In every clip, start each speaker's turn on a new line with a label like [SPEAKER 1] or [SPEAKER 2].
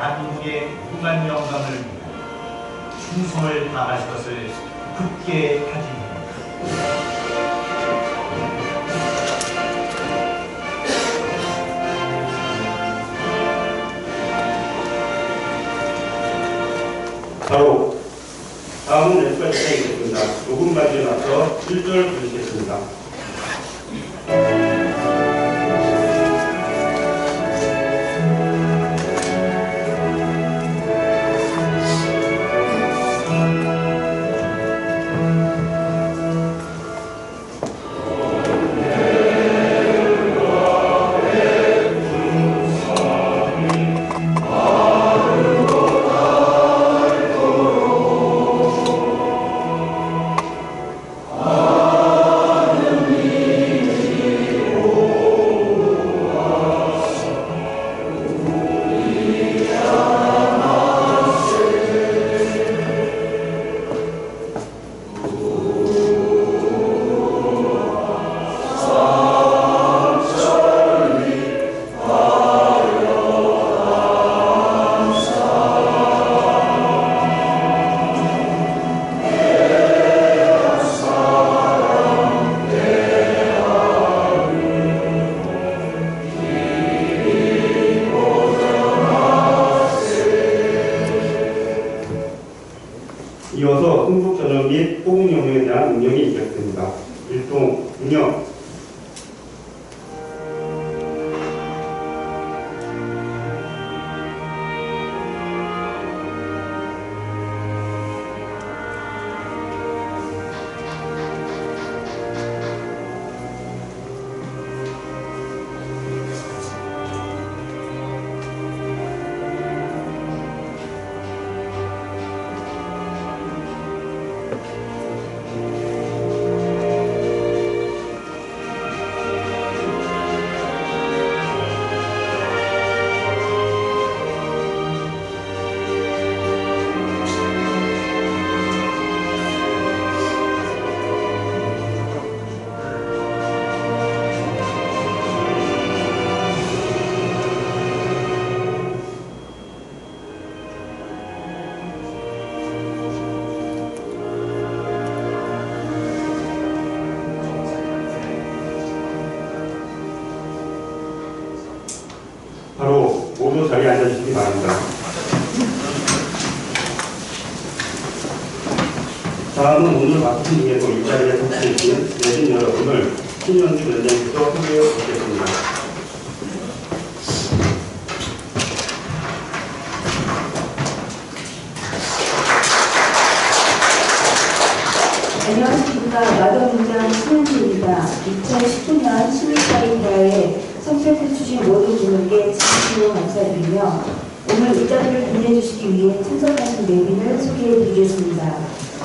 [SPEAKER 1] 대한민국의 국만 영광을 위해 충성을 다할 것을 굳게 다짐합니다.
[SPEAKER 2] 바로 다음은 랩과 시작하겠습니다. 녹음만 지나서 1절 부르시겠습니다. 이어서 흥국 전염 및 호국 영역에 대한 응용이 시작됩니다. 일동 응용. 바로 모두 자리에 앉아주시기 바랍니다. 다음은 오늘 맡으신 중에서 이 자리에 참석해주신 내신 여러분을 신현주 위원장님께서 소개해 주시겠습니다.
[SPEAKER 3] 안녕하십니까. 마더문장 신현주입니다. 2019년 11월 대회에 참석해주신 모든 분들께 진심으로 감사드리며 오늘 이 자리를 빛내주시기 위해 참석하신 내빈을 소개해드리겠습니다.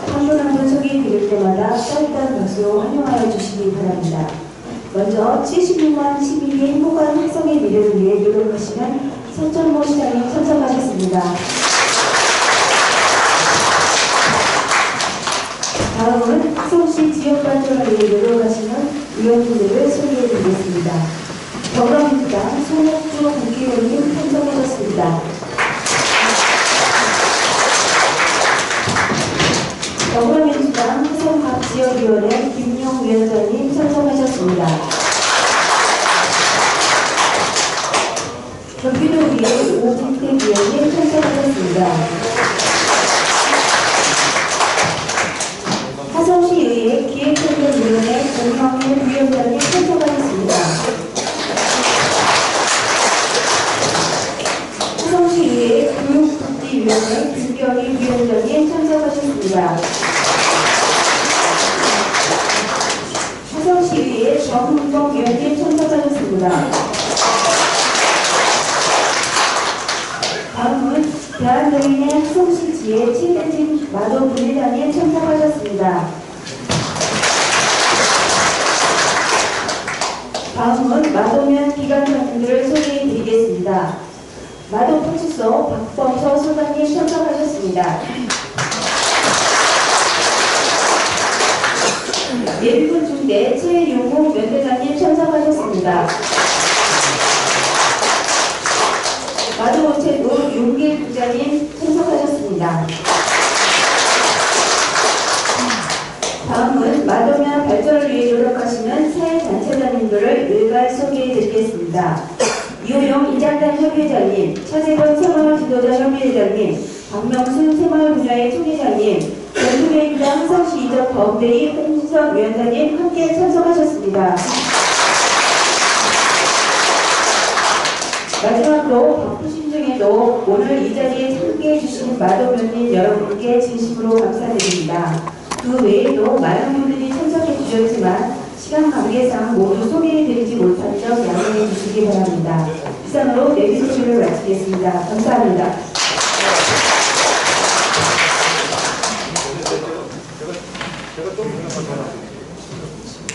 [SPEAKER 3] 한 분 한 분 소개해드릴 때마다 따뜻한 박수로 환영하여 주시기 바랍니다. 먼저 76만 시민의 행복한 학성의 미래를 위해 노력하시는 서천모 시장님 참석하셨습니다. 다음은 학성시 지역발전을 위해 노력하시는 의원님들을 소개해드리겠습니다. 더불어민주당 송옥주 국회의원님 참석하셨습니다. 더불어민주당 화성갑지역위원회 김용 위원장님 참석하셨습니다. 경기도의회 오진택 위원님 참석하셨습니다. 화성시의회 기획행정위원회 공영일 위원장님 참석하셨습니다. 화성시의회 교육복지위원회 김경희 위원장님 참석하셨습니다. 화성시의회 정은봉 위원님 참석하셨습니다. 다음은 대한노인의 화성시 지회 최대진 마도 분회장님 참석하셨습니다. 다음은 마도면 기관장님들을 소개해드리겠습니다. 마도포츠소 박범서 소장님 참석하셨습니다. 예비군 중대 최용욱 연대장님 참석하셨습니다. 마도 마도우체도 윤길 부장님 참석하셨습니다. 다음은 마도면 발전을 위해 노력하시는 사회단체장님들을 일괄 소개해드리겠습니다. 이호영 인장단 협의회장님, 차세권 새마을지도자 협의회장님, 박명순 새마을분야회 총회장님, 전국의인당 항상시 이적 범대위 홍순성 위원장님 함께 참석하셨습니다. 마지막으로 바쁘신 중에도 오늘 이 자리에 함께해 주신 마도면님 여러분께 진심으로 감사드립니다. 그 외에도 많은 분들이 참석해 주셨지만 시간 관계상 모두 소개해드리지 못한 점 양해해 주시기 바랍니다. 이상으로 내비스를 마치겠습니다. 감사합니다.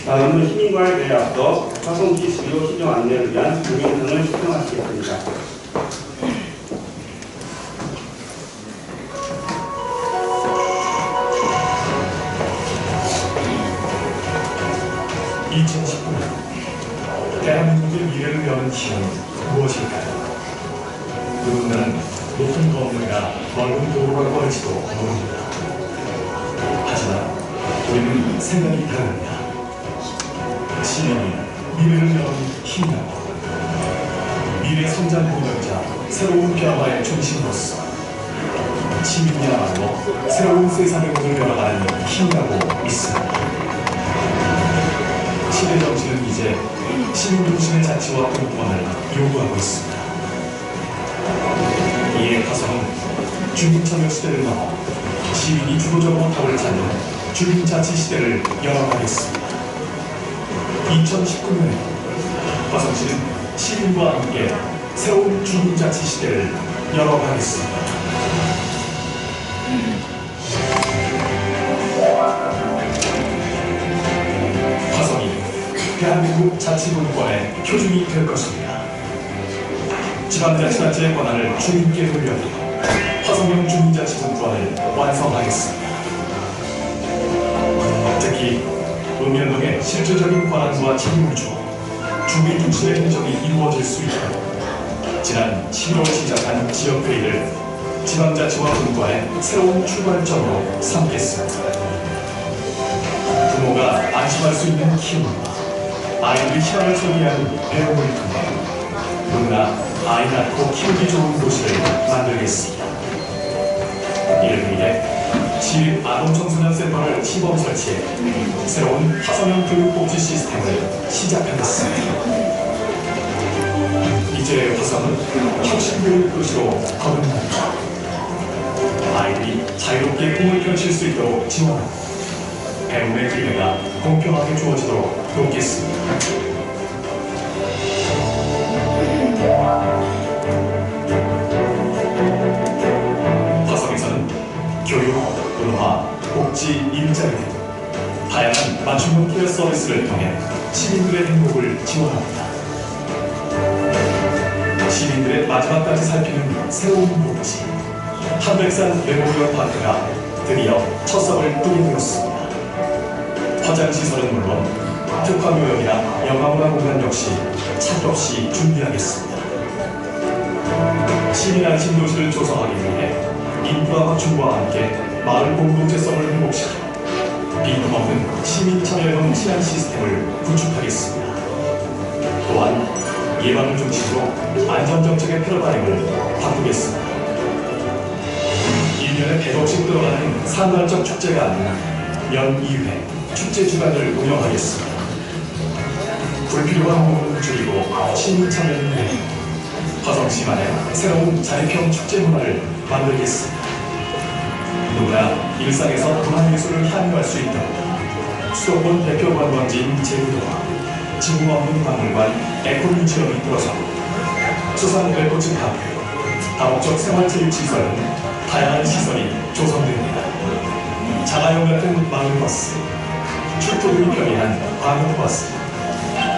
[SPEAKER 2] 다음은 시민과의 대회에 앞서 화성시 주요 신용 안내를 위한 동영상을 시청하시겠습니다.
[SPEAKER 1] 대한민국의 미래를 여는 힘은 무엇일까요? 누군가는 높은 건물과 넓은 도로가 걸지도 모릅니다. 하지만 우리는 생각이 다릅니다. 시민이 미래를 여는 힘이라고 미래 성장 동력자 새로운 변화의 중심으로서 시민이야말로 새로운 세상의 문을 열어가는 힘이라고 믿습니다. 시대 정신은 이제 시민 중심의 자치와 공권을 요구하고 있습니다. 이에 화성은 주민참여 시대를 넘어 시민이 주도적으로 답을 찾는 주민자치 시대를 열어가겠습니다. 2019년에 화성시는 시민과 함께 새로운 주민자치 시대를 열어가겠습니다. 화성이 대한민국 자치분권의 표준이 될 것입니다. 지방자치단체의 권한을 주민께 돌려드리고 화성형 주민자치분권을 완성하겠습니다. 특히 읍면동의 실질적인 권한과 책임을 주어 주민 중심의 행정이 이루어질 수 있도록 지난 11월 시작한 지역회의를 지방자치와 분권의 새로운 출발점으로 삼겠습니다. 부모가 안심할 수 있는 키움과 아이들의 희망을 소개하는 배움을 통해 누구나 아이 낳고 키우기 좋은 도시를 만들겠습니다. 이를 위해 시립 아동청소년센터를 시범 설치해 새로운 화성형 교육복지 시스템을 시작하겠습니다. 이제 화성은 혁신교육 도시로 거듭납니다. 아이들이 자유롭게 꿈을 펼칠 수 있도록 지원하고 배움의 기회가 공평하게 주어지도록 돕겠습니다. 화성에서는 교육, 문화, 복지, 일자리 등 다양한 맞춤형 케어 서비스를 통해 시민들의 행복을 지원합니다. 시민들의 마지막까지 살피는 새로운 복지 한백산 메모리얼 파크가 드디어 첫 섭을 뜨게 되었습니다. 화장시설은 물론 특화묘역이나 영화문화 공간 역시 차질 없이 준비하겠습니다. 시민 안심 도시를 조성하기 위해 인프라 확충과 함께 마을 공동체성을 회복시키고 빈틈없는 시민 참여형 치안 시스템을 구축하겠습니다. 또한 예방을 중심으로 안전정책의 패러다임을 바꾸겠습니다. 1년에 100억씩 들어가는 산발적 축제가 아닌 연 2회 축제 주간을 운영하겠습니다. 불필요한 부분을 줄이고 시민 참여를 해 화성시만의 새로운 자립형 축제 문화를 만들겠습니다. 누구나 일상에서 문화예술을 향유할 수 있도록 수도권 대표 관광지인 제주도와 지붕 없는 박물관 에코뮤지엄이 들어서고 수산 레포츠 카페, 다목적 생활체육시설 등 다양한 시설이 조성됩니다. 자가용 같은 마을버스, 출퇴근이 편리한 광역버스,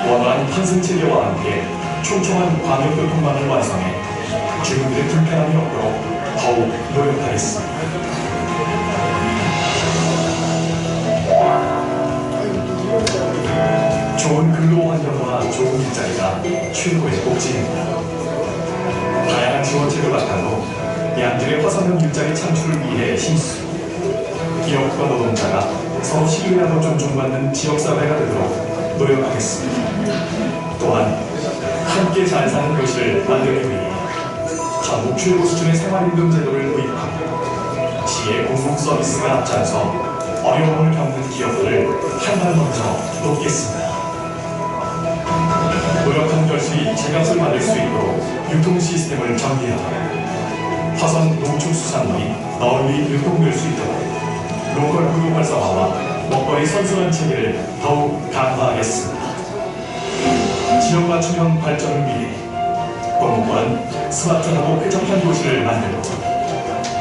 [SPEAKER 1] 원활한 환승체계와 함께 촘촘한 광역교통망을 완성해 주민들의 불편함이 없도록 더욱 노력하겠습니다. 좋은 근로 환경과 좋은 일자리가 최고의 복지입니다. 다양한 지역 주어책을 바탕으로 양질의 화성형 일자리 창출을 위해 힘쓰고 기업과 노동자가 서로 신뢰하고 존중받는 지역사회가 되도록 노력하겠습니다. 또한 함께 잘 사는 도시를 만들기 위해 전국 최고 수준의 생활임금 제도를 도입하고 지혜 공공 서비스가 앞장서 어려움을 겪는 기업들을 한 발 먼저 돕겠습니다. 노력한 결실이 제값을 받을 수 있도록 유통 시스템을 전개하고 화성 농축수산물이 널리 유통될 수 있도록 로컬 구도 활성화와 먹거리 선순환 체계를 더욱 강화하겠습니다. 지역 맞춤형 발전을 위해 동북권은 스마트하고 쾌적한 도시를 만들고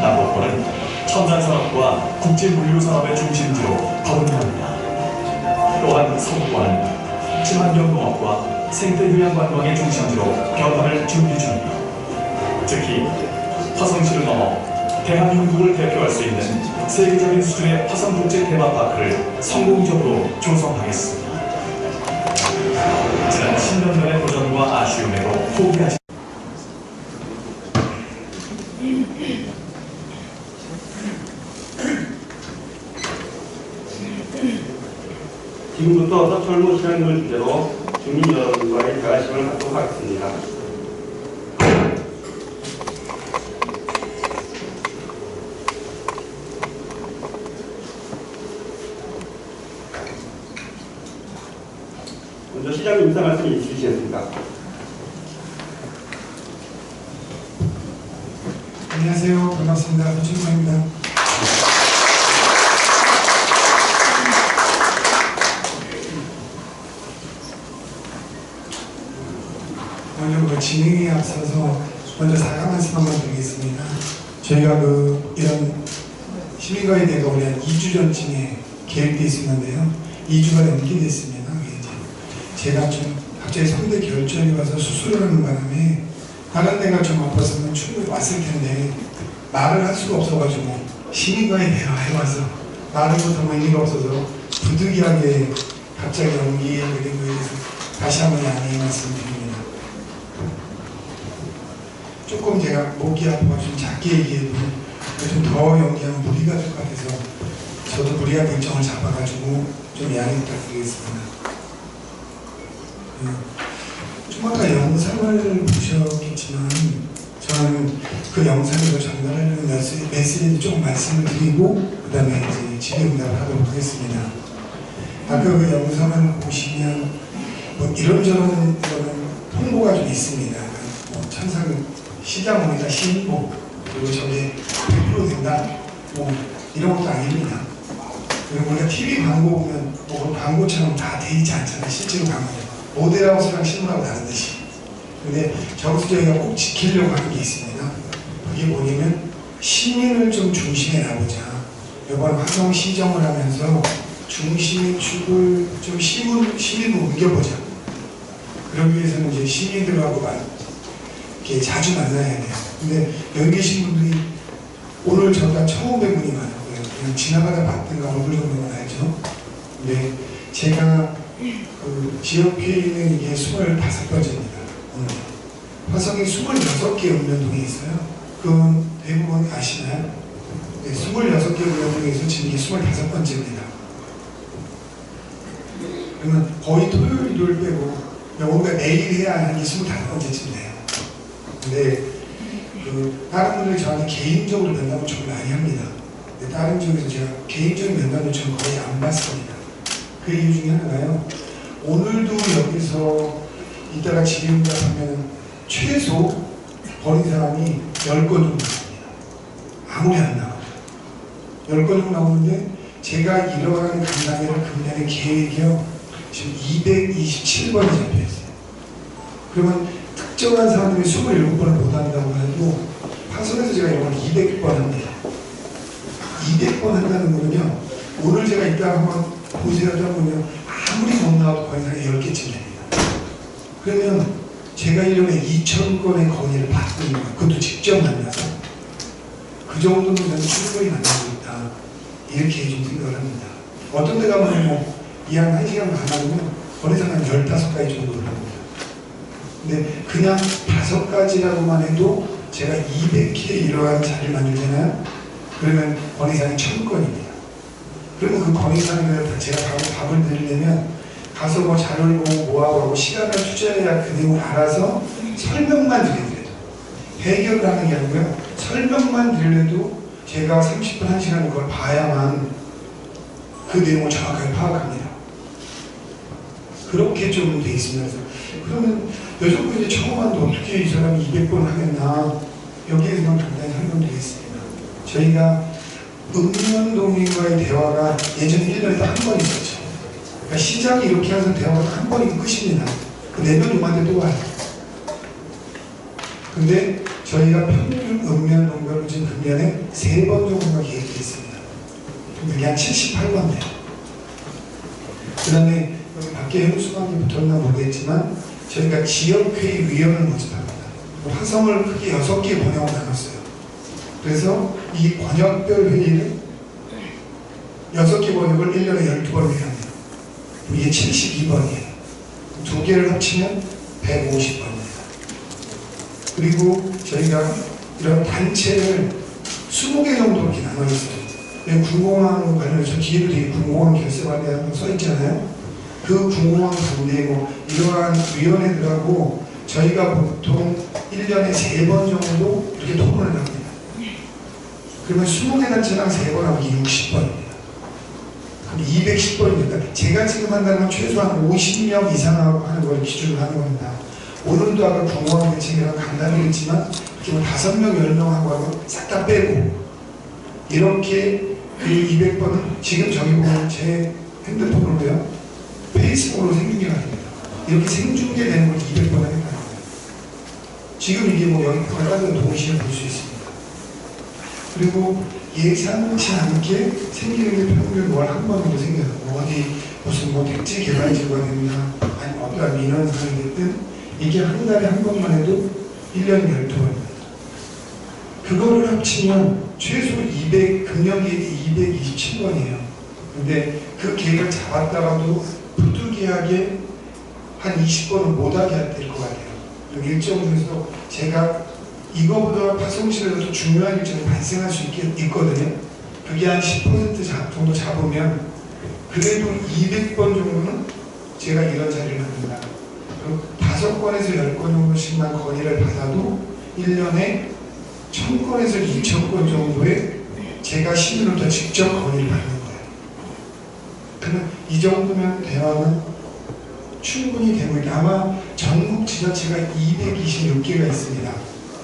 [SPEAKER 1] 남북권은 첨단산업과 국제물류산업의 중심지로 거듭납니다. 또한 서부권은 친환경 농업과 생태휴양관광의 중심지로 변화를 준비 중입니다. 특히 화성시를 넘어 대한민국을 대표할 수 있는 세계적인 수준의 화성국제 테마파크를 성공적으로 조성하겠습니다. 지난 10년간의 도전과 아쉬움에도 포기하지
[SPEAKER 2] 지금부터 서철무 실현을 주제로 주민 여러분과의 대화식을 갖도록 하겠습니다. 먼저 시장님 인사 말씀 있으시겠습니까?
[SPEAKER 4] 안녕하세요. 반갑습니다. 서철무입니다. 먼저 진행에 앞서서 먼저 사과 말씀 한번 드리겠습니다. 저희가 이런 시민과에 대해서 원래 한 2주 전쯤에 계획되어 있었는데요. 2주가 연기됐습니다. 제가 좀 갑자기 성대 결절이 와서 수술을 하는 바람에 다른 데가 좀 아팠으면 충분히 왔을 텐데 말을 할 수가 없어가지고 시민과에 대화해 와서 말을 못하면 의미가 없어서 부득이하게 갑자기 연기에 걸린 거에 대해서 다시 한번 양해의 말씀드립니다. 조금 제가 목이 아파서 좀 작게 얘기해도 좀 더 연기하면 무리가 될 것 같아서 저도 무리한 결정을 잡아가지고 좀 양해 부탁드리겠습니다. 좀 아까 영상을 보셨겠지만 저는 그 영상에서 전달하려는 메시지를 조금 말씀을 드리고 그 다음에 이제 질의응답을 하도록 하겠습니다. 아까 그 영상을 보시면 뭐 이런저런 홍보가 좀 있습니다. 뭐 천상 시장원이다 신보 그리고 저게 100% 된다 뭐 이런 것도 아닙니다. 그리고 우리가 TV 광고 보면 뭐 광고처럼 다 돼 있지 않잖아요. 실제로 광고 모델하우스랑 신문하고 다른 듯이. 근데 저기서 저희가 꼭 지키려고 하는 게 있습니다. 그게 뭐냐면 시민을 좀 중심에 놔보자. 이번 화성 시정을 하면서 중심의 축을 좀 시민으로 옮겨보자. 그러기 위해서는 이제 시민들하고 이렇게 자주 만나야 돼요. 근데 여기 계신 분들이 오늘 저보다 처음 뵌 분이 많고요. 그냥 지나가다 봤던가 얼굴 정도는 알죠. 근데 제가 그 지역회의는 이게 25번째입니다. 오늘 화성에 26개 읍면동이 있어요. 그건 대부분 아시나요? 네, 26개 읍면동에서 지금 이게 25번째입니다. 그러면 거의 토요일, 일요일 빼고 우리가 매일 해야 하는 게 25번째쯤 돼요. 근데 그 다른 분들이 저한테 개인적으로 면담 요청을 많이 합니다. 근데 다른 지역에서 제가 개인적인 면담 요청을 거의 안 받습니다. 그 이유 중에 하나가요. 오늘도 여기서 이따가 질의응답하면 최소 버린 사람이 10건 정도 나옵니다. 아무리 안 나와요. 10건 정도 나오는데 제가 이러한 금년의 계획이요. 지금 227번이 잡혀있어요. 그러면 특정한 사람들이 27번을 못한다고 해도 화성에서 제가 이걸 200번 합니다. 200번 한다는 거는요. 오늘 제가 이따가 한번 보세요라도 하면요. 아무리 못 나와도 거의 한 10개쯤 됩니다. 그러면 제가 1년에 2,000건의 건의를 받고 있는 거예요. 그것도 직접 만나서. 그 정도는 저는 충분히 만나고 있다. 이렇게 좀 생각을 합니다. 어떤 데 가면 뭐 이 한 1시간 반 하면 건의사가 한 15가지 정도를 합니다. 근데 그냥 5가지라고만 해도 제가 200회 이러한 자리를 만들잖아요. 그러면 건의사항이 1000건입니다. 그러면 그 건의사항을 제가 바로 답을 드리려면 가서 뭐 자료를 보고 뭐하고 하고 시간을 투자해야 그 내용을 알아서 설명만 드리더라도 해결을 하는 게 아니고요. 설명만 드리려도 제가 30분, 1시간 그걸 봐야만 그 내용을 정확하게 파악합니다. 그렇게 좀 돼 있습니다. 그래서 그러면 여성분 이제 처음 하는데 어떻게 이 사람이 200번 하겠나, 여기에 대한 간단히 설명드리겠습니다. 저희가 읍면도민과의 대화가 예전에 1년에 딱 한 번 있었죠. 그러니까 시장이 이렇게 해서 대화가 한 번이면 끝입니다. 그 내년 요맘때 또 와요. 근데 저희가 평균 읍면동별로 지금 금년에 3번 정도가 계획되어 있습니다. 그게 한 78번 돼요. 그 다음에 여기 밖에 해수관이 붙었나 모르겠지만 저희가 지역회의 위원을 모집합니다. 화성을 크게 6개 번역으로 나눴어요. 그래서 이 번역별 회의를 6개 번역을 1년에 12번 해야 합니다. 이게 72번이에요. 2개를 합치면 150번입니다. 그리고 저희가 이런 단체를 20개 정도 이렇게 나눠있어요. 군공항 관련해서 뒤에도 되게 군공항 결세관이라고 써있잖아요. 그 군공항 가운데 뭐 이러한 위원회들하고 저희가 보통 1년에 3번 정도 이렇게 토론을 합니다. 그러면 20개 단체랑 3번 하면 60번입니다. 그럼 210번입니다. 제가 지금 한다는 건 최소한 50명 이상하고 하는 걸 기준으로 하는 겁니다. 오늘도 아까 군공항 대책이랑 간단히 했지만 지금 5명, 10명하고 하고 싹 다 빼고 이렇게 그 200번은 지금 저기 보면 제 핸드폰으로요, 페이스북으로 생중계가 됩니다. 이렇게 생중계되는 걸 200번 하겠다는 거예요. 지금 이게 뭐 여기 가까운 동시에 볼 수 있습니다. 그리고 예상치 않게 생기는 게 평균 월 한 번으로 생겨요. 뭐 어디 무슨 뭐 택지 개발지구가 됐나, 아니 어디가 민원사항이 됐든 이게 한 달에 한 번만 해도 1년에 12번입니다. 그거를 합치면 최소 200, 금년 계획이 227번이에요. 근데 그 계획을 잡았다가도 부득이하게 한 20번은 못하게 될 것 같아요. 일정에서 제가 이거보다 파송실에서 중요한 일정이 발생할 수 있거든요. 그게 한 10% 정도 잡으면 그래도 200번 정도는 제가 이런 자리를 만든다. 그럼 5건에서 10건 정도씩만 건의를 받아도 1년에 1000건에서 2000건 정도의 제가 시민으로 더 직접 건의를 받는 거예요. 그러면 이 정도면 대화는 충분히 되고 있다. 아마 전국 지자체가 226개가 있습니다.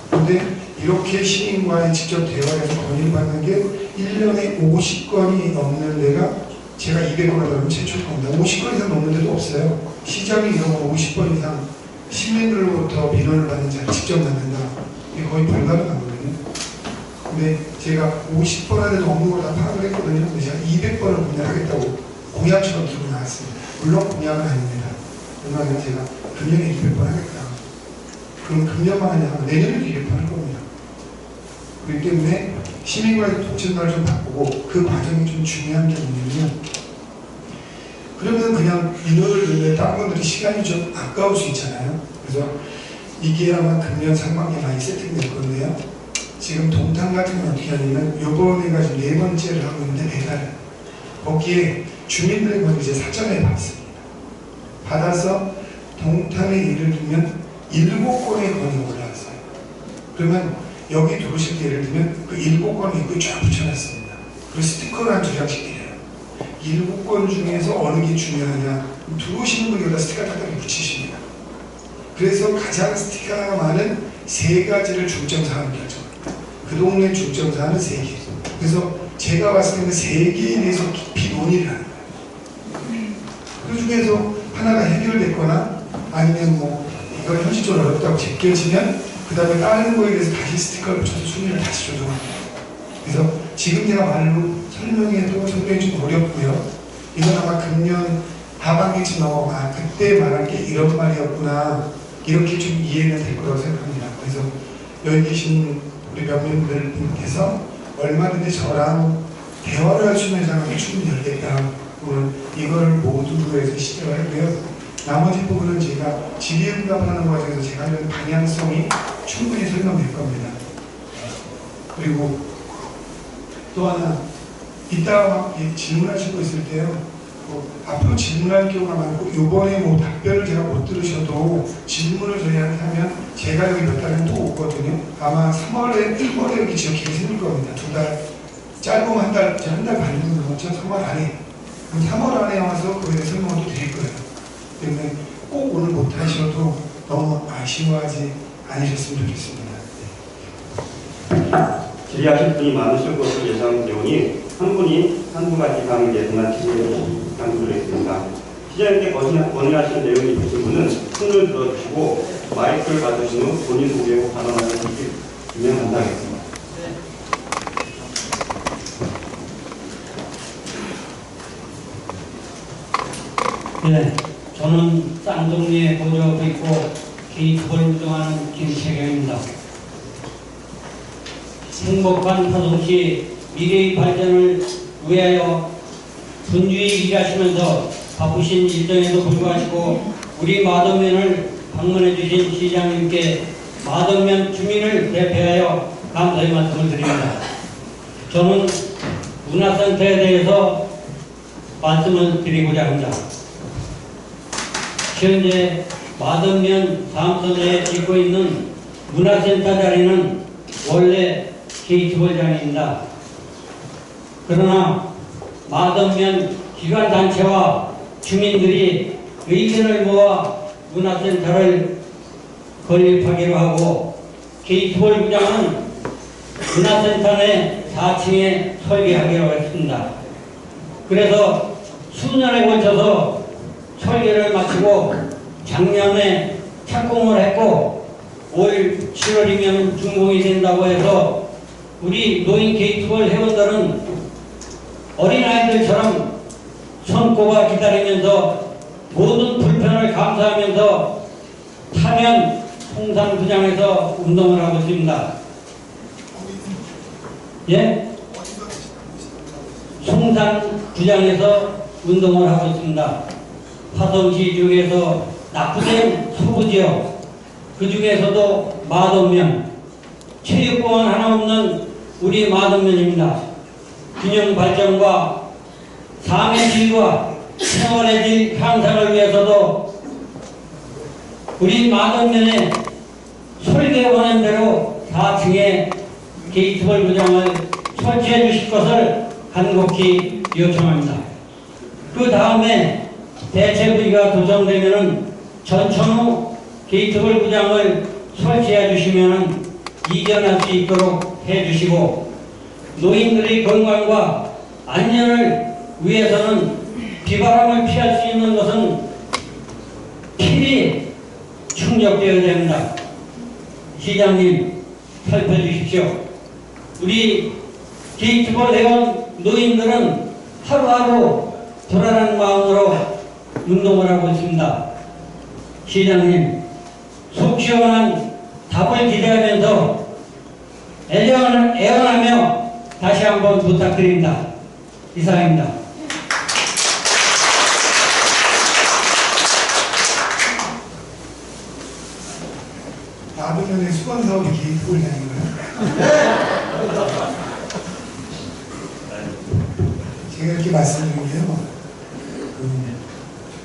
[SPEAKER 4] 그런데 이렇게 시민과의 직접 대화에서 건의를 받는 게 1년에 50건이 넘는 데가 제가 200건을 받으면 최초일 겁니다. 50건 이상 넘는 데도 없어요. 시장이 이런 거 50건 이상 시민들로부터 민원을 받는 자를 직접 만든다. 이게 거의 불가능하거든요. 근데 제가 50번 안에도 없는 걸 다 파악을 했거든요. 근데 제가 200번을 공략하겠다고 공약처럼 들고 나왔습니다. 물론 공약은 아닙니다. 얼마 전에 제가 금년에 200번 하겠다. 그럼 금년만 하냐? 내년에도 200번 할 겁니다. 그렇기 때문에 시민과의 통신을 좀 바꾸고 그 과정이 좀 중요한 게 뭐냐면, 그러면 그냥 민원을 넣는데 다른 분들이 시간이 좀 아까울 수 있잖아요. 그래서 이게 아마 금년 상반기에 많이 세팅될 건데요. 지금 동탄 같은 건 어떻게 하냐면 요번에가 지금 4번째를 하고 있는데 배달, 거기에 주민들의 건 이제 사전에 받습니다. 받아서 동탄에 예를 들면 7건의 건이 올라왔어요. 그러면 여기 들어오실 때 예를 들면 그 7건 입구에 쫙 붙여놨습니다. 그리고 스티커를 한 2장씩 드려요. 7건 중에서 어느 게 중요하냐, 들어오시는 분이 여기다 스티커 딱딱 붙이십니다. 그래서 가장 스티커가 많은 3가지를 중점사항을 결정합니다. 그 동네 중점사항은 3개. 그래서 제가 봤을 때는 3개에 대해서 깊이 논의를 하는 거예요. 그 중에서 하나가 해결됐거나 아니면 뭐 이거 현실적으로 어렵다고 제껴지면 그 다음에 다른 거에 대해서 다시 스티커를 붙여서 순위를 다시 조정합니다. 그래서 지금 제가 말로 설명해도 설명이 좀 어렵고요. 이건 아마 금년 하반기쯤 넘어가 그때 말할 게 이런 말이었구나, 이렇게 좀 이해가 될 거라고 생각합니다. 그래서 여기 계신 우리 몇몇 분께서 얼마든지 저랑 대화를 할 수 있는 장을 충분히 열겠다. 오늘 이걸 모두로 해서 시작을 하고요. 나머지 부분은 제가 질의응답하는 과정에서 제가 하는 방향성이 충분히 설명될 겁니다. 그리고 또 하나 이따 질문하실 거 있을 때요. 앞으로 질문할 경우가 많고 이번에 뭐 답변을 제가 못 들으셔도 질문을 저희한테 하면 제가 여기 몇 달은 또 오거든요. 아마 3월에 여기 지역이 생길 겁니다. 2달, 짧으면 한 달 반 정도 넘었죠. 3월 안에. 그럼 3월 안에 와서 그거에 대해 설명을 또 드릴 거예요. 때문에 꼭 오늘 못 하셔도 너무 아쉬워하지 않으셨으면 좋겠습니다.
[SPEAKER 2] 질의하실 분이 많으실 것으로 예상되오니 한 가지 강의에서만 질의를 했습니다. 시장님께 건의하신 내용이 있으신 분은 손을 들어주시고 마이크를 받으신 후 본인 소개 후 발언하는 주면 감사하겠습니다.
[SPEAKER 5] 네, 저는 쌍둥이에 거주하고 있고 게이트볼 운동하는 김채경입니다. 행복한 파송시 미래의 발전을 위하여 분주히 일하시면서 바쁘신 일정에도 불구하고 우리 마동면을 방문해 주신 시장님께 마동면 주민을 대표하여 감사의 말씀을 드립니다. 저는 문화센터에 대해서 말씀을 드리고자 합니다. 현재 마동면 사무소에 짓고 있는 문화센터 자리는 원래 게이트볼장입니다. 그러나 마동면 기관단체와 주민들이 의견을 모아 문화센터를 건립하기로 하고 게이트볼 구장은 문화센터 내 4층에 설계하기로 했습니다. 그래서 수년에 걸쳐서 설계를 마치고 작년에 착공을 했고 올 7월이면 준공이 된다고 해서 우리 노인 게이트볼 회원들은 어린아이들처럼 손꼽아 기다리면서 모든 불편을 감수하면서 타면 송산구장에서 운동을 하고 있습니다. 예? 송산구장에서 운동을 하고 있습니다. 파송시 중에서 낙후된 소부지역, 그 중에서도 마동면, 체육공원 하나 없는 우리 마동면입니다. 균형 발전과 삶의 질과 생활의 질 향상을 위해서도 우리 마동면에 설계 원안대로 4층에 게이트볼 구장을 설치해 주실 것을 간곡히 요청합니다. 그 다음에 대체부지가 조성되면 전천후 게이트볼 구장을 설치해 주시면 이전할 수 있도록 해주시고 노인들의 건강과 안전을 위해서는 비바람을 피할 수 있는 것은 필히 충족되어야 됩니다. 시장님 살펴주십시오. 우리 게이트볼 회원 노인들은 하루하루 불안한 마음으로 운동을 하고 있습니다. 시장님 속 시원한 답을 기대하면서 애원하며 다시 한번 부탁드립니다. 이상입니다.
[SPEAKER 4] 마동면의 수건사업이 게이트볼장인가요? 제가 이렇게 말씀드린 게요.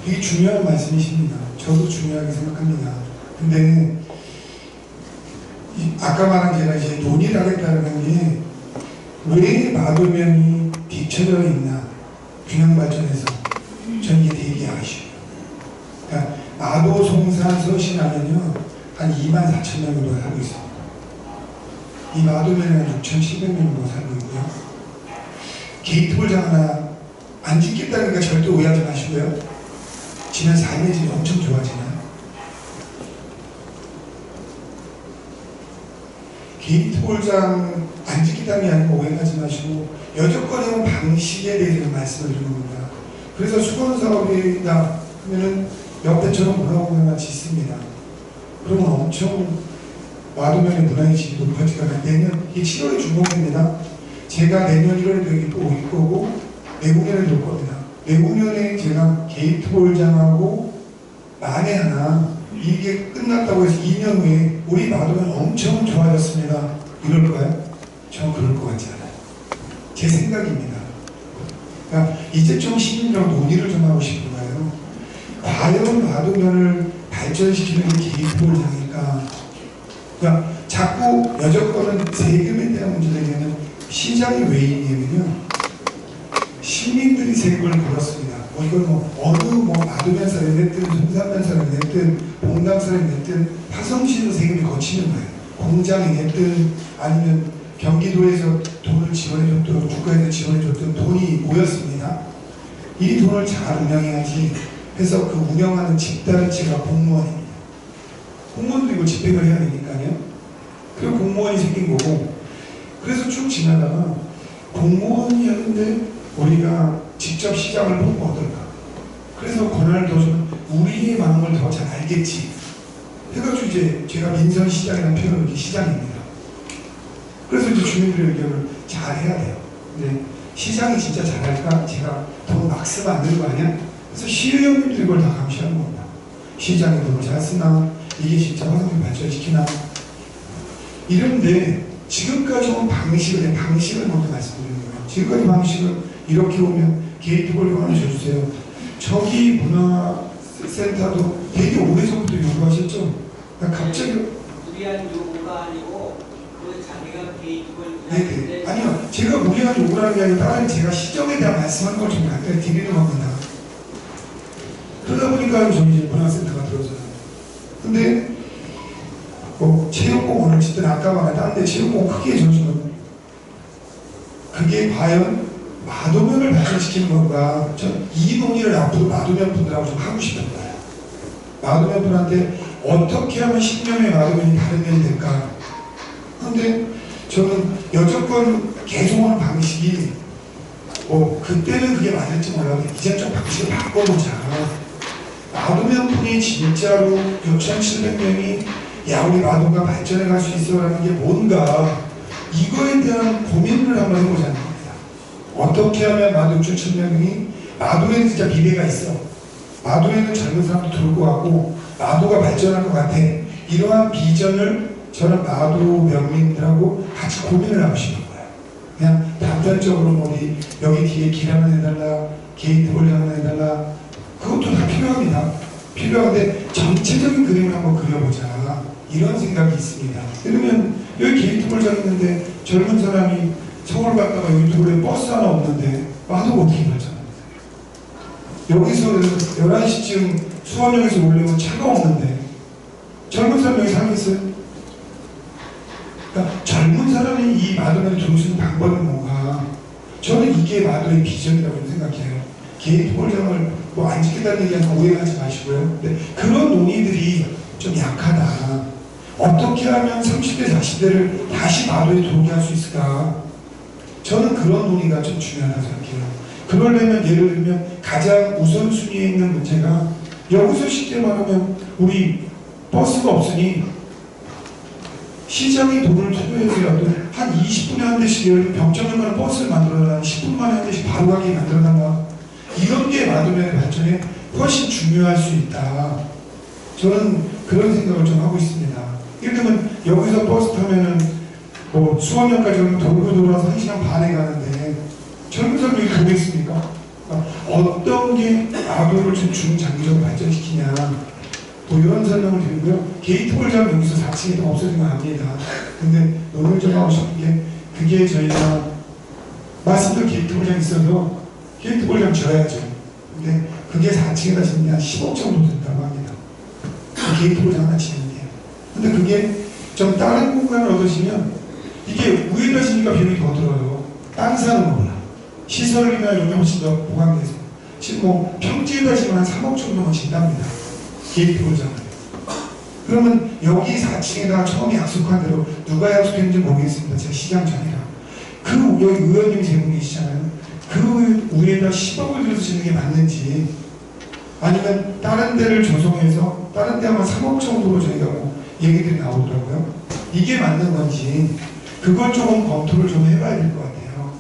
[SPEAKER 4] 되게 중요한 말씀이십니다. 저도 중요하게 생각합니다. 근데 아까 말한 제가 이제 논의를 하겠다는 게 왜 마동면이 뒤쳐져 있나 균형 발전에서 전 이게 되게 아쉬워요. 그러니까 마도 송산 서신하면요 한 24,000명 정도 살고 있습니다. 이 마도면은 6,700명 정도 살고 있고요. 게이트볼장 하나 안 짓겠다니까 절대 오해하지 마시고요. 지난 삶의 질이 엄청 좋아지나요? 게이트볼장 안 짓겠다는 게 아니고 오해하지 마시고 여적거리는 방식에 대해서 말씀을 드리는 겁니다. 그래서 수건사업이다 하면은 옆에처럼 물어보거나 짓습니다. 그러면 엄청 마동면의 문화의 질이 높아지다가 내년 이게 7월에 준공됩니다. 제가 내년 1월에도 여기 또 올 거고 내후년에도 올 겁니다. 내후년에 제가 게이트볼장하고 만에 하나 이게 끝났다고 해서 2년 후에 우리 마동면 엄청 좋아졌습니다. 이럴까요? 전 제 생각입니다. 그러니까 이제 좀 시민이랑 논의를 좀 하고 싶은 거예요. 과연 마도면을 발전시키는 게 개입볼장일까? 그러니까 자꾸 여적거는 세금에 대한 문제되면 시장이 왜 있냐면요, 시민들이 세금을 걸었습니다. 이건 어느 마도면 사람이 냈든 성산면 사람이 냈든 봉당 사람이 냈든 화성시는 세금이 거치는 거예요. 공장이 냈든 아니면 경기도에서 돈을 지원해줬든 국가에서 지원해줬든 돈이 모였습니다. 이 돈을 잘 운영해야지 해서 그 운영하는 집단체가 공무원입니다. 공무원도 이거 집행을 해야 되니까요. 그리고 공무원이 생긴 거고, 그래서 쭉 지나다가 공무원이었는데 우리가 직접 시장을 보면 어떨까? 그래서 권한을 더 주면 우리의 마음을 더 잘 알겠지 해가지고 이제 제가 민선시장이라는 표현을 이렇게 시장입니다. 그래서 이제 주민들의 의견을 잘 해야 돼요. 근데 시장이 진짜 잘할까? 제가 돈 막 쓰면 안 되는 거 아니야? 그래서 시의원님들이 이걸 다 감시하는 겁니다. 시장이 돈을 잘 쓰나? 이게 진짜 화성을 발전시키나? 이런데 지금까지 온 방식을 먼저 말씀드리는 거예요. 지금까지 방식은 이렇게 오면 게이트볼 하나 줘주세요. 저기 문화센터도 되게 오래전부터 요구하셨죠? 갑자기
[SPEAKER 5] 무리한 요구가 아니고 그 자기가 개입을
[SPEAKER 4] 네네. 아니요. 제가 무리한 요구를 하는 게 아니라 다른 제가 시정에 대한 말씀하는 걸 좀 간단히 드리는 겁니다. 그러다 보니까 저희 이제 문화센터가 들어서요. 근데 체육공원을 짓든 아까 말한 다른 데 체육공원 크게 해주시면 그게 과연 마도면을 발전시키는 건가? 전 이 논의를 앞으로 마도면 분들하고 좀 하고 싶은 거예요. 마도면 분한테 어떻게 하면 10년의 마도면이 다른 면이 될까? 근데 저는 여적권 개송하는 방식이 그때는 그게 맞을지 몰라도 이제 좀 방식을 바꿔보자. 마도면 분이 진짜로 6,700명이 야 우리 마도가 발전해 갈 수 있어라는 게 뭔가 이거에 대한 고민을 한번 해보자는 겁니다. 어떻게 하면 마도 6,700명이 마도에는 진짜 미래가 있어. 마도에는 젊은 사람도 들어올 것 같고 마도가 발전할 것 같아. 이러한 비전을 저는 마도 명민들하고 같이 고민을 하고 싶은 거예요. 그냥 단편적으로 우리 여기 뒤에 길 하나 해달라, 게이트볼 하나 해달라, 그것도 다 필요합니다. 필요한데 전체적인 그림을 한번 그려보자. 이런 생각이 있습니다. 그러면 여기 게이트볼장 있는데 젊은 사람이 서울 갔다가 여기 도로에 버스 하나 없는데 마도가 어떻게 발전합니까? 여기서 11시쯤 수원역에서 올려면 차가 없는데 젊은 사람이 여기 살겠어요? 그러니까 젊은 사람이 이 마도면에 들어올 수 있는 방법은 뭔가, 저는 이게 마도의 비전이라고 생각해요. 게이트볼장을 안 지킨다는 얘기하면 오해하지 마시고요. 근데 그런 논의들이 좀 약하다. 어떻게 하면 30대, 40대를 다시 마도에 들어오게 할 수 있을까? 저는 그런 논의가 좀 중요하다고 생각해요. 그러려면 예를 들면 가장 우선순위에 있는 문제가, 여기서 쉽게 말하면 우리 버스가 없으니 시장이 돈을 투여해서라도 한 20분에 한 대씩 예를 들면 병정을 가는 버스를 만들어달라, 10분 만에 한 대씩 바로 가게 만들어달라, 이런 게 마도면의 발전에 훨씬 중요할 수 있다. 저는 그런 생각을 좀 하고 있습니다. 예를 들면 여기서 버스 타면은 수원역까지 오면 돌고 돌아서 1시간 반에 가는데 젊은 사람이 여기 보겠습니까? 어떤 게 마도를 좀 중장기적으로 발전시키냐, 이런 설명을 드리고요. 게이트볼장 여기서 4층에 더 없어지면 압니다. 근데 논의를 좀 하고 싶은 게, 그게 저희가 말씀대로 게이트볼장 있어서 게이트볼장 지어야죠. 근데 그게 4층에다 짓는 한 10억 정도 된다고 합니다. 게이트볼장 하나 짓는 게. 근데 그게 좀 다른 공간을 얻으시면 이게 위에다 지니까 비용이 더 들어요. 땅 사는 거보다. 시설이나 이런 게 훨씬 더 보강돼서. 지금 평지에다 지면 한 3억 정도만 진답니다. 게이트볼장을. 그러면 여기 4층에다가 처음에 약속한 대로 누가 약속했는지 모르겠습니다. 제가 시장 전이라. 여기 의원님이 제공이시잖아요. 그 위에다 10억을 들여서 짓는 게 맞는지, 아니면 다른 데를 조성해서 다른 데 하면 3억 정도로 저희가 얘기들이 나오더라고요. 이게 맞는 건지 그걸 조금 검토를 좀 해봐야 될 것 같아요.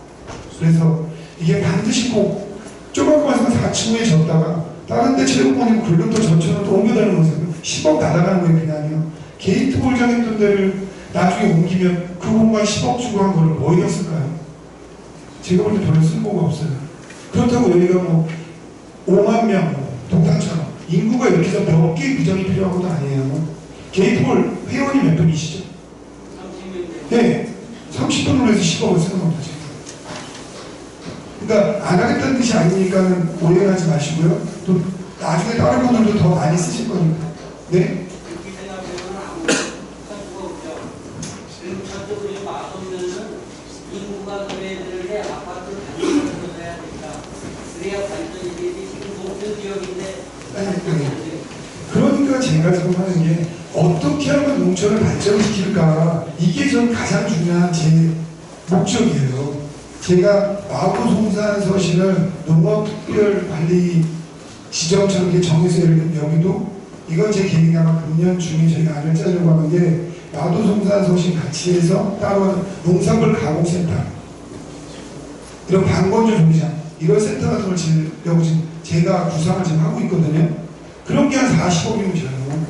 [SPEAKER 4] 그래서 이게 반드시 꼭 조금만 4층에 졌다가 다른 데 체육관이고 굴름도 전천으로 옮겨다니는 거예요. 10억 날아가는 거예요. 그냥요. 게이트볼장 했던 데를 나중에 옮기면 그 공간 10억 주고 한 거를 뭐 이겼을까요? 제가 볼 때 별로 쓸모가 없어요. 그렇다고 여기가 뭐 5만 명 동탄처럼 인구가 이렇게 해서 몇 개의 구장이 필요한 것도 아니에요. 게이트볼 회원이 몇 분이시죠?
[SPEAKER 5] 30명.
[SPEAKER 4] 네, 30분으로 해서 10억을 쓰는 겁니다. 지금. 그러니까 안 하겠다는 뜻이 아니니까는 오해하지 마시고요. 또 나중에 다른 분들도 더 많이 쓰실 거니까. 네?
[SPEAKER 5] 그렇게 생각하면 아무 수가 없죠. 그리고 저쪽으로 맞으면은 인구가 그래들에 아파트를 단지를 해야 된다. 그래야 발전이 되지. 지금 농촌 지역인데
[SPEAKER 4] 그러니까 제가 지금 하는 게 어떻게 하면 농촌을 발전시킬까, 이게 전 가장 중요한 제 목적이에요. 제가 마포송산서시를 농업특별관리 지정처럼 이렇게 정해서 예를 들면 여기도 이건 제 계획이 아마 금년 중에 저희가 안을 짜려고 하는 게 마포송산서시 같이 해서 따로 농산물 가공센터, 이런 방건조 종장 이런 센터 같은 걸 지으려고 지금 제가 구상을 지금 하고 있거든요. 그런 게 한 40억이면 돼요.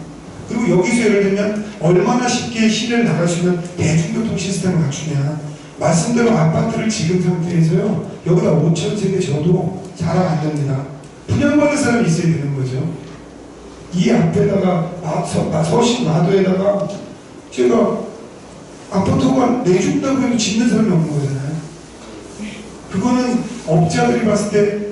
[SPEAKER 4] 그리고 여기서 예를 들면 얼마나 쉽게 시내를 나갈 수 있는 대중교통 시스템을 갖추냐. 말씀대로 아파트를 지은 상태에서요, 여기다 5,000세대 줘도 자랑 안 됩니다. 분양받을 사람이 있어야 되는 거죠. 이 앞에다가 서식 마도에다가 제가 아파트가 내준다고 해도 짓는 사람이 없는 거잖아요. 그거는 업자들이 봤을 때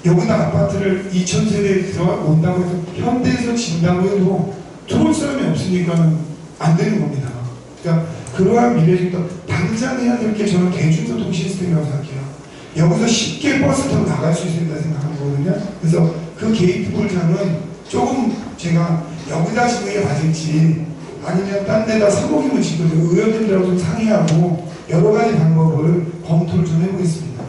[SPEAKER 4] 여기다 아파트를 2,000세대에 들어온다고 해서 현대에서 진다고 해도 들어올 사람이 없으니까 안 되는 겁니다. 그러니까 그러한 미래적인 당장 해야 될 게 저는 대중교통 시스템이라고 생각해요. 여기서 쉽게 버스 타고 나갈 수 있어야 된다 생각하는 거거든요. 그래서 그 게이트 볼장은 조금 제가 여기다 짓는 게 맞을지 아니면 딴 데다 3억이면 짓고 의원님들하고 좀 상의하고 여러 가지 방법을 검토를 좀 해보겠습니다.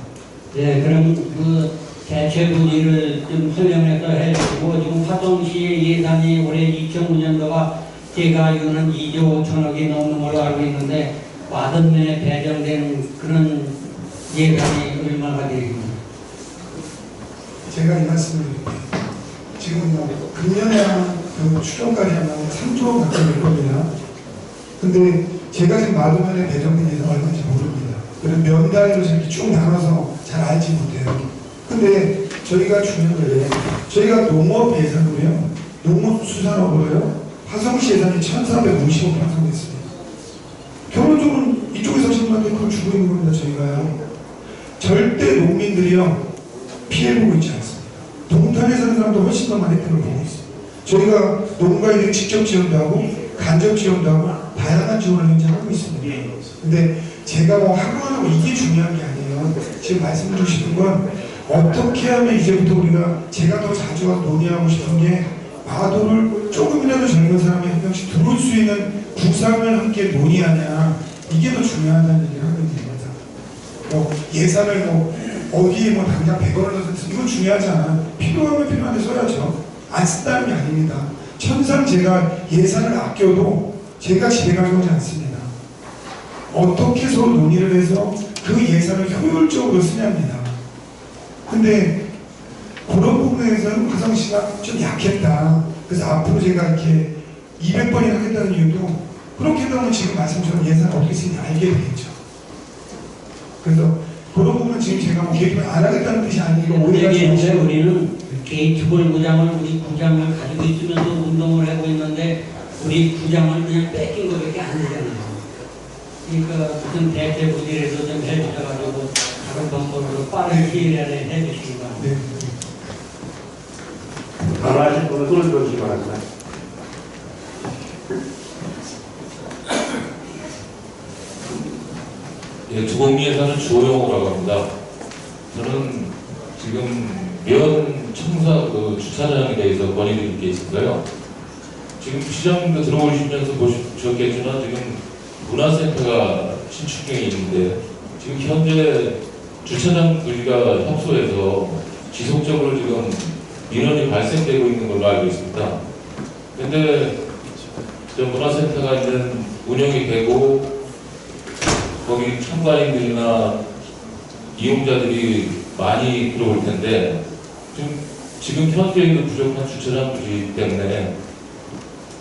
[SPEAKER 6] 네, 그럼 그 대체 문의를 좀 설명해서 해주시고, 지금 화성시의 예산이 올해 2009년도가 제가 알기로는 2조 5천억이 넘는 걸로 알고 있는데, 와든에 배정된 그런 예산이 얼마가 되겠습니까?
[SPEAKER 4] 제가 이 말씀을 드릴게요. 지금 뭐 금년에 그 추경까지 하면 3조 가까이 될 겁니다. 근데 제가 지금 마도면에 배정된 예산 얼마인지 모릅니다. 그래서 몇 달로 이렇게 쭉 나눠서 잘 알지 못해요. 근데 저희가 중요한 거예요. 저희가 농업 예산으로요, 농업수산업으로요, 화성시 예산이 1,450억 편성됐습니다. 결론적으로 이쪽에서 하시는 분한테 그걸 주고 있는 겁니다. 저희가요. 절대 농민들이요 피해보고 있지 않습니다. 동탄에 사는 사람도 훨씬 더 많이 혜택을 보고 있습니다. 저희가 농가에게 직접 지원도 하고 간접 지원도 하고 다양한 지원을 현재 하고 있습니다. 근데 제가 뭐 하고 안 하고 이게 중요한 게 아니에요. 지금 말씀 주시는 건 어떻게 하면 이제부터 우리가, 제가 더 자주 와서 논의하고 싶은 게 마도를 조금이라도 젊은 사람이 한 명씩 들어올 수 있는 구상을 함께 논의하냐, 이게 더 중요하다는 얘기를 하는 겁니다. 뭐 예산을 뭐 어디에 뭐 당장 100원을 넣어서 이건 중요하지 않아요. 필요하면 필요한데 써야죠. 안 쓴다는 게 아닙니다. 천상 제가 예산을 아껴도 제가 집에 가져오지 않습니다. 어떻게 서로 논의를 해서 그 예산을 효율적으로 쓰냐입니다. 근데 그런 부분에서는 화성시가 좀 약했다. 그래서 앞으로 제가 이렇게 200번이 하겠다는 이유도 그렇게 되면 지금 말씀처럼 예산 어떻게 쓰는지 알게 되겠죠. 그래서 그런 부분은 지금 제가 뭐 계획을 안 하겠다는 뜻이 아니고 오해가
[SPEAKER 6] 얘기했는데, 우리는 게이트볼 구장을 우리 구장을 가지고 있으면서 운동을 하고 있는데 우리 구장을 그냥 뺏긴 것밖에 안 되잖아요. 그러니까 무슨 대체 문의라도 좀 해주셔가지고 다른 방법으로 빠른 시일 안에 해주시기 바랍니다.
[SPEAKER 4] 네.
[SPEAKER 2] 강화하실 분은 손을 들어주시기 바랍니다.
[SPEAKER 7] 예, 주공리에서는 주호영호라고 합니다. 저는 지금 면 청사 그 주차장에 대해서 건의드릴 게 있어요. 지금 시장님도 들어오시면서 보셨겠지만 지금 문화센터가 신축경에 있는데 지금 현재 주차장 분리가 협소해서 지속적으로 지금 민원이 발생되고 있는 걸로 알고 있습니다. 근데 저 문화센터가 있는 운영이 되고 거기 참관인들이나 이용자들이 많이 들어올 텐데 지금 현재 있는 부족한 주차장 부지 때문에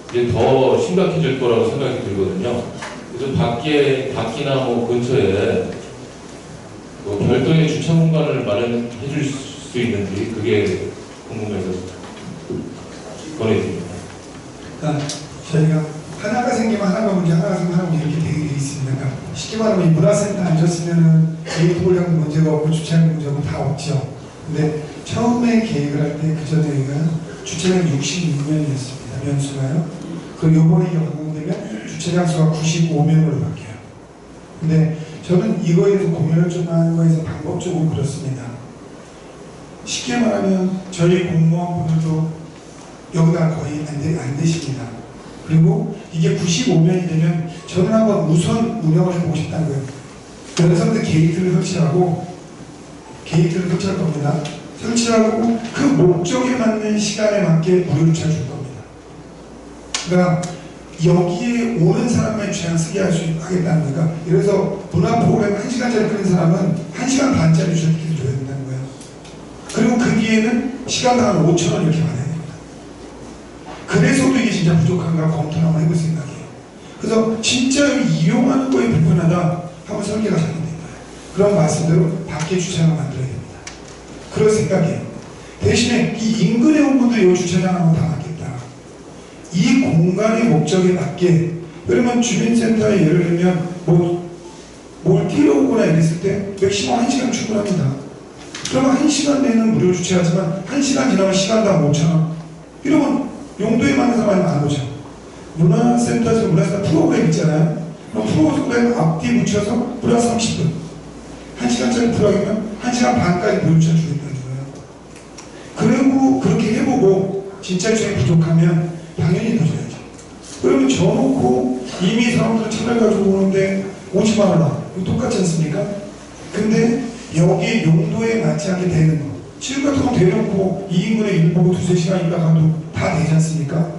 [SPEAKER 7] 이제 더 심각해질 거라고 생각이 들거든요. 그래서 밖이나 뭐 근처에 뭐 주차장에 주차 공간을 마련해 줄 수 있는지 그게 궁금해서 권해드립니다.
[SPEAKER 4] 그러니까 저희가 하나가 생기면 하나가 문제, 하나가 생기면 하나가 문제 이렇게 되어 있습니다. 그러니까 쉽게 말하면 이 문화센터 앉았으면은 게이트홀량 문제가 없고 주차장 문제가 다 없죠. 근데 처음에 계획을 할 때 그 전에가 주차장 66면이었습니다. 면수가요. 그 요번에 이게 완공되면 주차장 수가 95면으로 바뀌어요. 근데 저는 이거에 대해서 고민을 좀 하는 거에서 방법적으로 그렇습니다. 쉽게 말하면 저희 공무원분들도 여기가 거의 안 되십니다. 그리고 이게 95면이 되면 저는 한번 우선 운영을 해보고 싶다는 거예요. 여기서부터 게이트를 설치할 겁니다. 설치하고 그 목적에 맞는 시간에 맞게 무료 주차를 줄 겁니다. 그러니까 여기에 오는 사람만 주차장 쓰게 하겠다는 거니까, 예를 들어서 문화 프로그램 1시간짜리 끄는 사람은 1시간 반짜리 주차를 줘야 된다는 거예요. 그리고 그 뒤에는 시간당 한 5,000원 이렇게 받아야 됩니다. 그래서도 이게 진짜 부족한가 검토를 한번 해볼 생각이에요. 그래서 진짜 이용하는 거에 불편하다 하면 설계가 잘못된 거예요. 그런 말씀대로 밖에 주차장을 만들어야 됩니다. 그럴 생각이에요. 대신에 이 인근에 온 분들이 이 주차장하고 다 맞겠다. 이 공간의 목적에 맞게, 그러면 주민센터에 예를 들면 뭘 뛰러 오거나 이랬을 때 맥시멈 1시간 충분합니다. 그러면 1시간 내는 무료 주차하지만 1시간 지나면 시간당 5,000원. 이러면 용도에 맞는 사람이 안 오죠. 문화센터에서 문화센터 프로그램 있잖아요. 그럼 프로그램 앞뒤 붙여서 무려 30분. 1시간짜리 프로그램이면 1시간 반까지 무료 주차 주겠다는 거예요. 그리고 그렇게 해보고 진짜 주차이 부족하면 당연히 더 줘야죠. 그러면 져놓고 이미 사람들 차를 가지고 오는데 50만 원, 이거 똑같지 않습니까? 근데 여기 용도에 맞지 않게 되는 거. 지금 같은 거 대놓고 이 인근에 일 보고 2-3시간 있다 가도 다 되지 않습니까?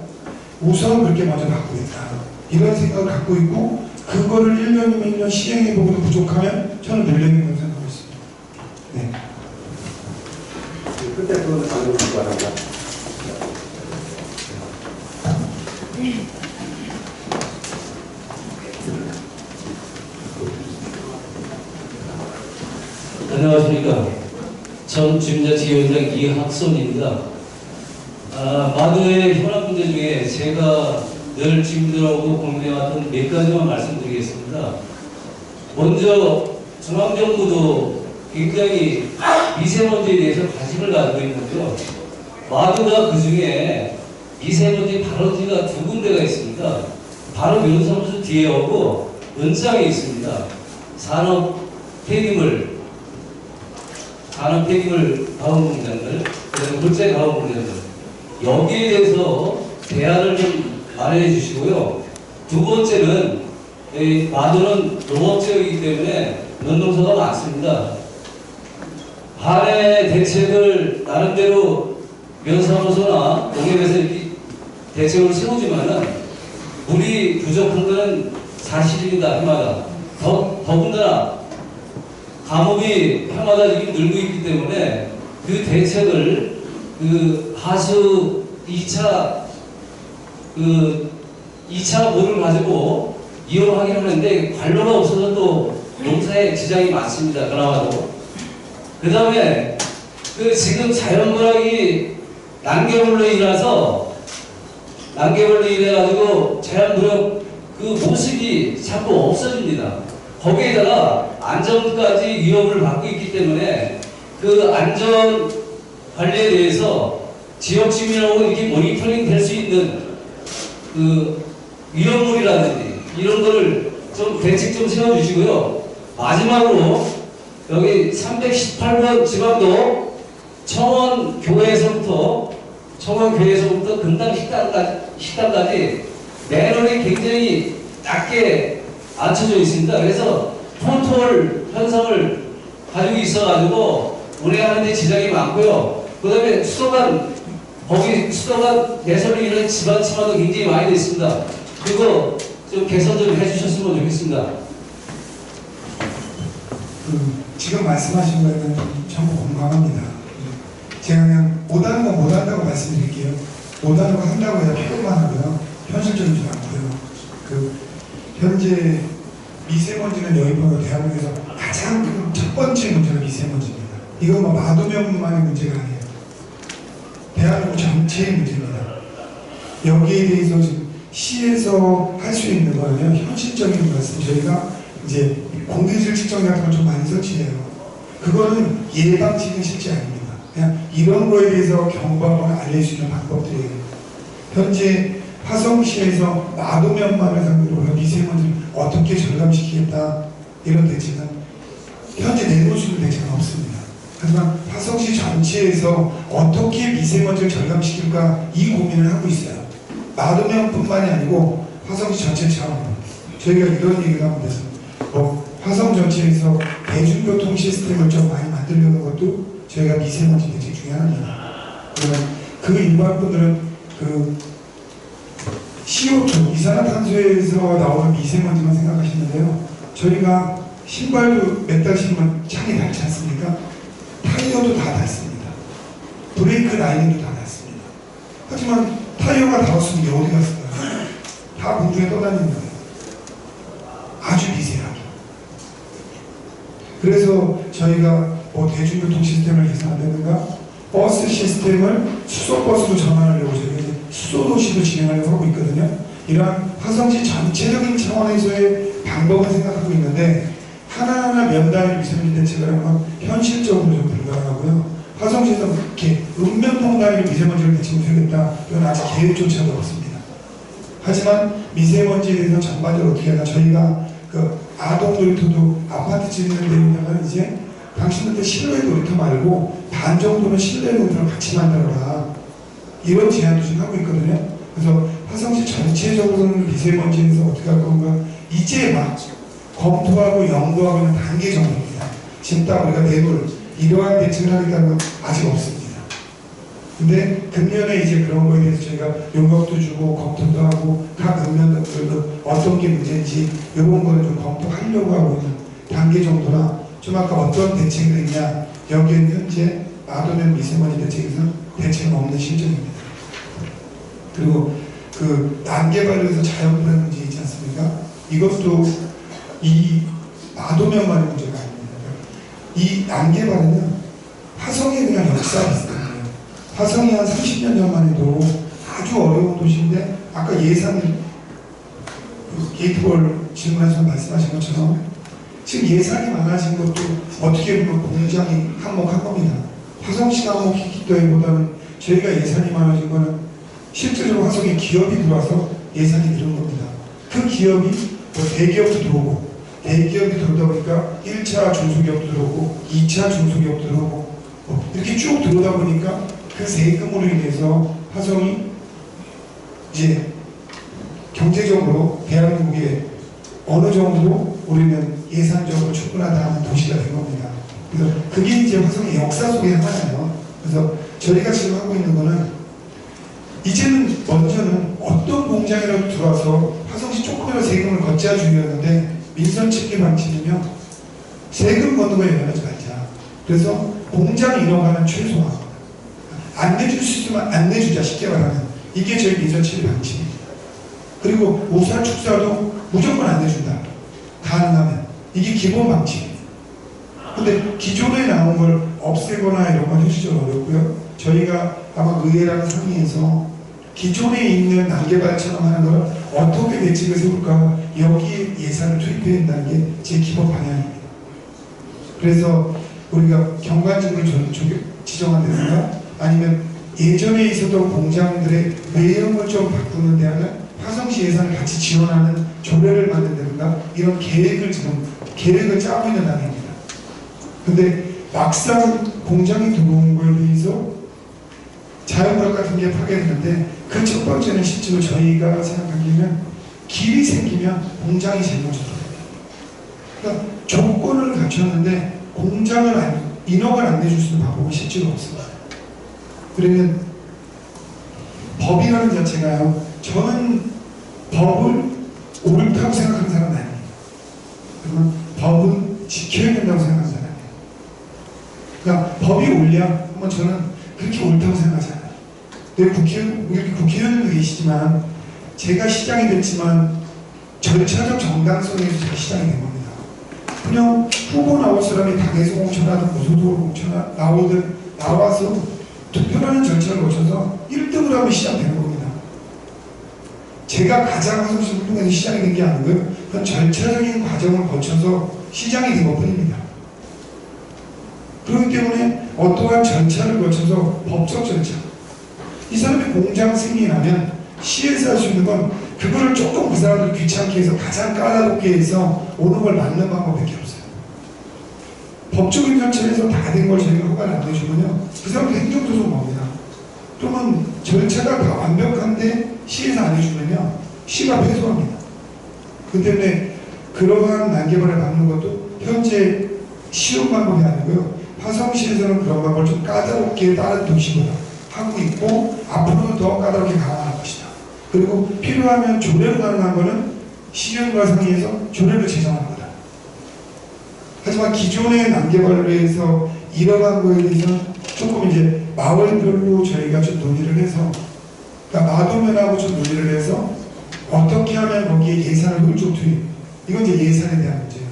[SPEAKER 4] 우선 그렇게 먼저 갖고 있다. 이런 생각을 갖고 있고, 그거를 1년이면 1년 시행해보고도 부족하면 저는 늘려야겠다고 생각하고 있습니다. 네.
[SPEAKER 2] 끝에 그거는 방금 바랍니다.
[SPEAKER 8] 안녕하십니까. 전 주민자치위원장 이학손입니다. 마도의 현안 문제 중에 제가 늘 주민들하고 공유해왔던 몇 가지만 말씀드리겠습니다. 먼저 중앙정부도 굉장히 미세먼지에 대해서 관심을 가지고 있는데요. 마도가 그 중에 미세먼지 발원지가 2군데가 있습니다. 바로 면사무소 뒤에 오고 은상에 있습니다. 산업 폐기물 가온 공장들, 그리고 물질 가온 공장들, 여기에 대해서 대안을 좀 마련해 주시고요. 두 번째는 마도는 농업지역이기 때문에 논농사가 많습니다. 반의 대책을 나름대로 면사무소나 농협에서 이렇게 대책을 세우지만은 물이 부족한 것은 사실입니다. 해마다. 더군다나 감옥이 해마다 지금 늘고 있기 때문에 그 대책을 하수 2차 모를 가지고 이용하긴 하는데 관로가 없어서 또 농사에 지장이 많습니다. 그나마도. 그 다음에 지금 자연불황이 난개물로 인해가지고 자연불황 그 모습이 자꾸 없어집니다. 거기에다가 안전까지 위협을 받고 있기 때문에 그 안전 관리에 대해서 지역 주민하고 이렇게 모니터링 될 수 있는 그 위험물이라든지 이런 거를 좀 대책 좀 세워주시고요. 마지막으로 여기 318번 지방도 청원교회에서부터 금당 식당까지 매너리 굉장히 낮게 앉혀져 있습니다. 그래서 폰톨 현상을 가지고 있어가지고 운행하는데 지장이 많고요. 그 다음에 수도관 개설로 인한 집안 침하도 굉장히 많이 되어 있습니다. 그거 좀 개선 좀 해주셨으면 좋겠습니다.
[SPEAKER 4] 지금 말씀하신 거에는 전부 공감합니다. 제가 그냥 못하는 건 못한다고 말씀드릴게요. 못하는 거 한다고 해야 표현만 하고요. 현실적이지 않고요. 현재 미세먼지는 여기 보면 대한민국에서 가장 큰 첫 번째 문제가 미세먼지. 이건 뭐 마도면만의 문제가 아니에요. 대한민국 전체의 문제입니다. 여기에 대해서 지금 시에서 할 수 있는 거는 현실적인 것은 저희가 이제 공기질 측정 같은 걸 좀 많이 설치해요. 그거는 예방치는 실제 아닙니다. 그냥 이런 거에 대해서 경고하거나 알릴 수 있는 방법들이에요. 현재 화성시에서 마도면만을 상대로 미세먼지를 어떻게 절감시키겠다 이런 대책은 현재 내놓을 수 있는 대책은 없습니다. 하지만 화성시 전체에서 어떻게 미세먼지를 절감시킬까 이 고민을 하고 있어요. 마도면뿐만이 아니고 화성시 전체처럼 저희가 이런 얘기를 하면 돼서 화성 전체에서 대중교통 시스템을 좀 많이 만들려는 것도 저희가 미세먼지 대책 중에 하나입니다. 그러면 그 일반 분들은 그 CO2 이산화탄소에서 나오는 미세먼지만 생각하시는데요. 저희가 신발도 몇 달 신으면 창이 닳지 않습니까? 타이어도 다 닳습니다. 브레이크 라인도 다 닳습니다. 하지만 타이어가 닳았으면 이게 어디 갔을까요? 다 공중에 떠다니는 거예요. 아주 미세하게. 그래서 저희가 뭐 대중교통 시스템을 개선한다든가 버스 시스템을 수소버스로 전환하려고 저희가 이제 수소도시로 진행하려고 하고 있거든요. 이러한 화성시 전체적인 차원에서의 방법을 생각하고 있는데 하나하나 면단위 미세먼지 대책을 하면 현실적으로 좀 불가능하고요. 화성시에서 이렇게 읍면동 단위로 미세먼지를 대책을 하겠다. 이건 아직 계획조차도 없습니다. 하지만 미세먼지에 대해서 전반적으로 어떻게 하나 저희가 그 아동 놀이터도 아파트 짓는 데에다가 이제 당신한테 실내 놀이터 말고 반 정도는 실내 놀이터를 같이 만들어라. 이런 제안도 지금 하고 있거든요. 그래서 화성시 전체적으로는 미세먼지에서 어떻게 할 건가 이제 막 검토하고 연구하고 있는 단계 정도입니다. 지금 딱 우리가 내놓을 이러한 대책을 하겠다는 건 아직 없습니다. 근데 금년에 이제 그런 거에 대해서 저희가 용역도 주고 검토도 하고 각 읍면들도 어떤 게 문제인지 이런 거를 좀 검토하려고 하고 있는 단계 정도나 좀 아까 어떤 대책이 있냐 여기에는 현재 마도면 미세먼지 대책에서는 대책은 없는 실정입니다. 그리고 그 난개발을 해서 자연분해 문제 있지 않습니까? 이것도 이 마도면만의 문제가 아닙니다. 이 난개발은 화성의 그냥 역사가 있어요. 화성이 한 30년 전만 해도 아주 어려운 도시인데 아까 예산 게이트볼 질문에서 말씀하신 것처럼 지금 예산이 많아진 것도 어떻게 보면 공장이 한몫한 겁니다. 화성시가 한몫했기보다는 저희가 예산이 많아진 거는 실제로 화성에 기업이 들어와서 예산이 늘은 겁니다. 그 기업이 뭐 대기업도 들어오고 대기업이 들어오다 보니까 1차 중소기업도 들어오고 2차 중소기업도 들어오고 이렇게 쭉 들어오다 보니까 그 세금으로 인해서 화성이 이제 경제적으로 대한민국에 어느 정도 우리는 예산적으로 충분하다 하는 도시가 된 겁니다. 그래서 그게 이제 화성의 역사 속의 하나예요. 그래서 저희가 지금 하고 있는 거는 이제는 먼저는 어떤 공장이라도 들어와서 화성시 조금이라도 세금을 걷자 주의였는데 민선 측계 방침이면 세금 걷는 거에 연연하지 말자. 그래서 공장 인허가는 최소화. 안 내줄 수 있으면 안 내주자 쉽게 말하면 이게 저희 민선 측계 방침입니다. 그리고 우산 축사도 무조건 안 내준다. 가능하면 이게 기본 방침입니다. 근데 기존에 나온 걸 없애거나 이런 건 현실적으로 어렵고요. 저희가 아마 의회랑 상의해서 기존에 있는 난개발처럼 하는 걸 어떻게 대책을 세울까 여기에 예산을 투입해야 된다는 게 제 기본 방향입니다. 그래서 우리가 경관지구를 지정한다든가 아니면 예전에 있었던 공장들의 외형을 좀 바꾸는 데 하는 화성시 예산을 같이 지원하는 조례를 만든다든가 이런 계획을 짜고 있는 단계입니다. 근데 막상 공장이 들어온 거에 대해서 자연부력 같은 게 파괴되는데 그 첫 번째는 실제로 저희가 생각하기에는 길이 생기면 공장이 제일 먼저 들어옵니다. 그러니까 조건을 갖췄는데 공장을 인허가를 안 내줄 수 있는 방법은 실제로 없습니다. 그러면 법이라는 자체가요. 저는 법을 옳다고 생각하는 사람은 아닙니다. 그러면 법은 지켜야 된다고 생각하는 사람이에요. 그러니까 법이 옳냐? 한번 저는 그렇게 옳다고 생각하지 않아요. 근데 국회의원님도 계시지만 제가 시장이 됐지만 절차적 정당성에서 제가 시장이 된 겁니다. 그냥 후보 나올 사람이 당에서 공천하든 무소속으로 공천 나와서 투표라는 절차를 거쳐서 1등을 하면 시작되는 겁니다. 제가 가장 화성시 훌륭해서 시장이 된 게 아니고요. 그건 절차적인 과정을 거쳐서 시장이 된 것뿐입니다. 그렇기 때문에 어떠한 절차를 거쳐서 법적 절차, 이 사람이 공장 승인하면 시에서 할 수 있는 건 그거를 조금 그 사람들 귀찮게 해서 가장 까다롭게 해서 오는 걸 막는 방법밖에 없어요. 법적인 절차에서 다 된 걸 저희가 허가를 안 내주면요, 그 사람들 행정소송 겁니다. 그러면 절차가 다 완벽한데 시에서 안 해주면요, 시가 패소합니다. 그 때문에 그러한 난개발을 막는 것도 현재 쉬운 방법이 아니고요, 화성시에서는 그런 방법을 좀 까다롭게 다른 도시보다 하고 있고 앞으로도 더 까다롭게 강화할 것이다. 그리고 필요하면 조례로 가능한 거는 시정과 상의해서 조례를 제정하는 거다. 하지만 기존의 난개발로 해서 이러한 거에 대해서는 조금 이제 마을별로 저희가 좀 논의를 해서, 그러니까 마도면하고 좀 논의를 해서 어떻게 하면 거기에 예산을 홀쭉 투입, 이건 이제 예산에 대한 문제예요.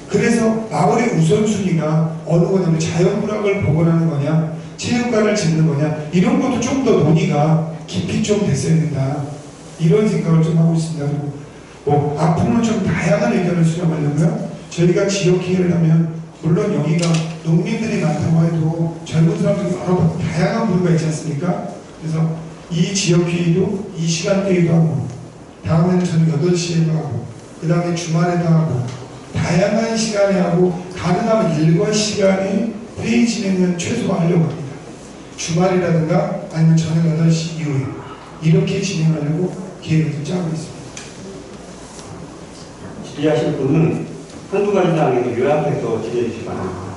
[SPEAKER 4] 그래서 마을의 우선순위가 어느 거냐면 자연불악을 복원하는 거냐, 체육관을 짓는 거냐, 이런 것도 좀 더 논의가 깊이 좀 됐어야 된다, 이런 생각을 좀 하고 있습니다. 그리고 뭐 앞으로는 좀 다양한 의견을 수렴하려고요, 저희가 지역회의를 하면 물론 여기가 농민들이 많다고 해도 젊은 사람들이 여러 다양한 부류가 있지 않습니까? 그래서 이 지역회의도 이 시간대에도 하고, 다음에는 저녁 8시에도 하고, 그 다음에 주말에도 하고, 다양한 시간에 하고, 가능하면 일과 시간에 회의 진행을 최소화하려고 합니다. 주말이라든가 아니면 저녁 8시 이후에 이렇게 진행하려고 계획을 좀 짜고 있습니다.
[SPEAKER 2] 질의하실 분은 한두 가지 사항에서 요약해서 질의해 주시기 바랍니다.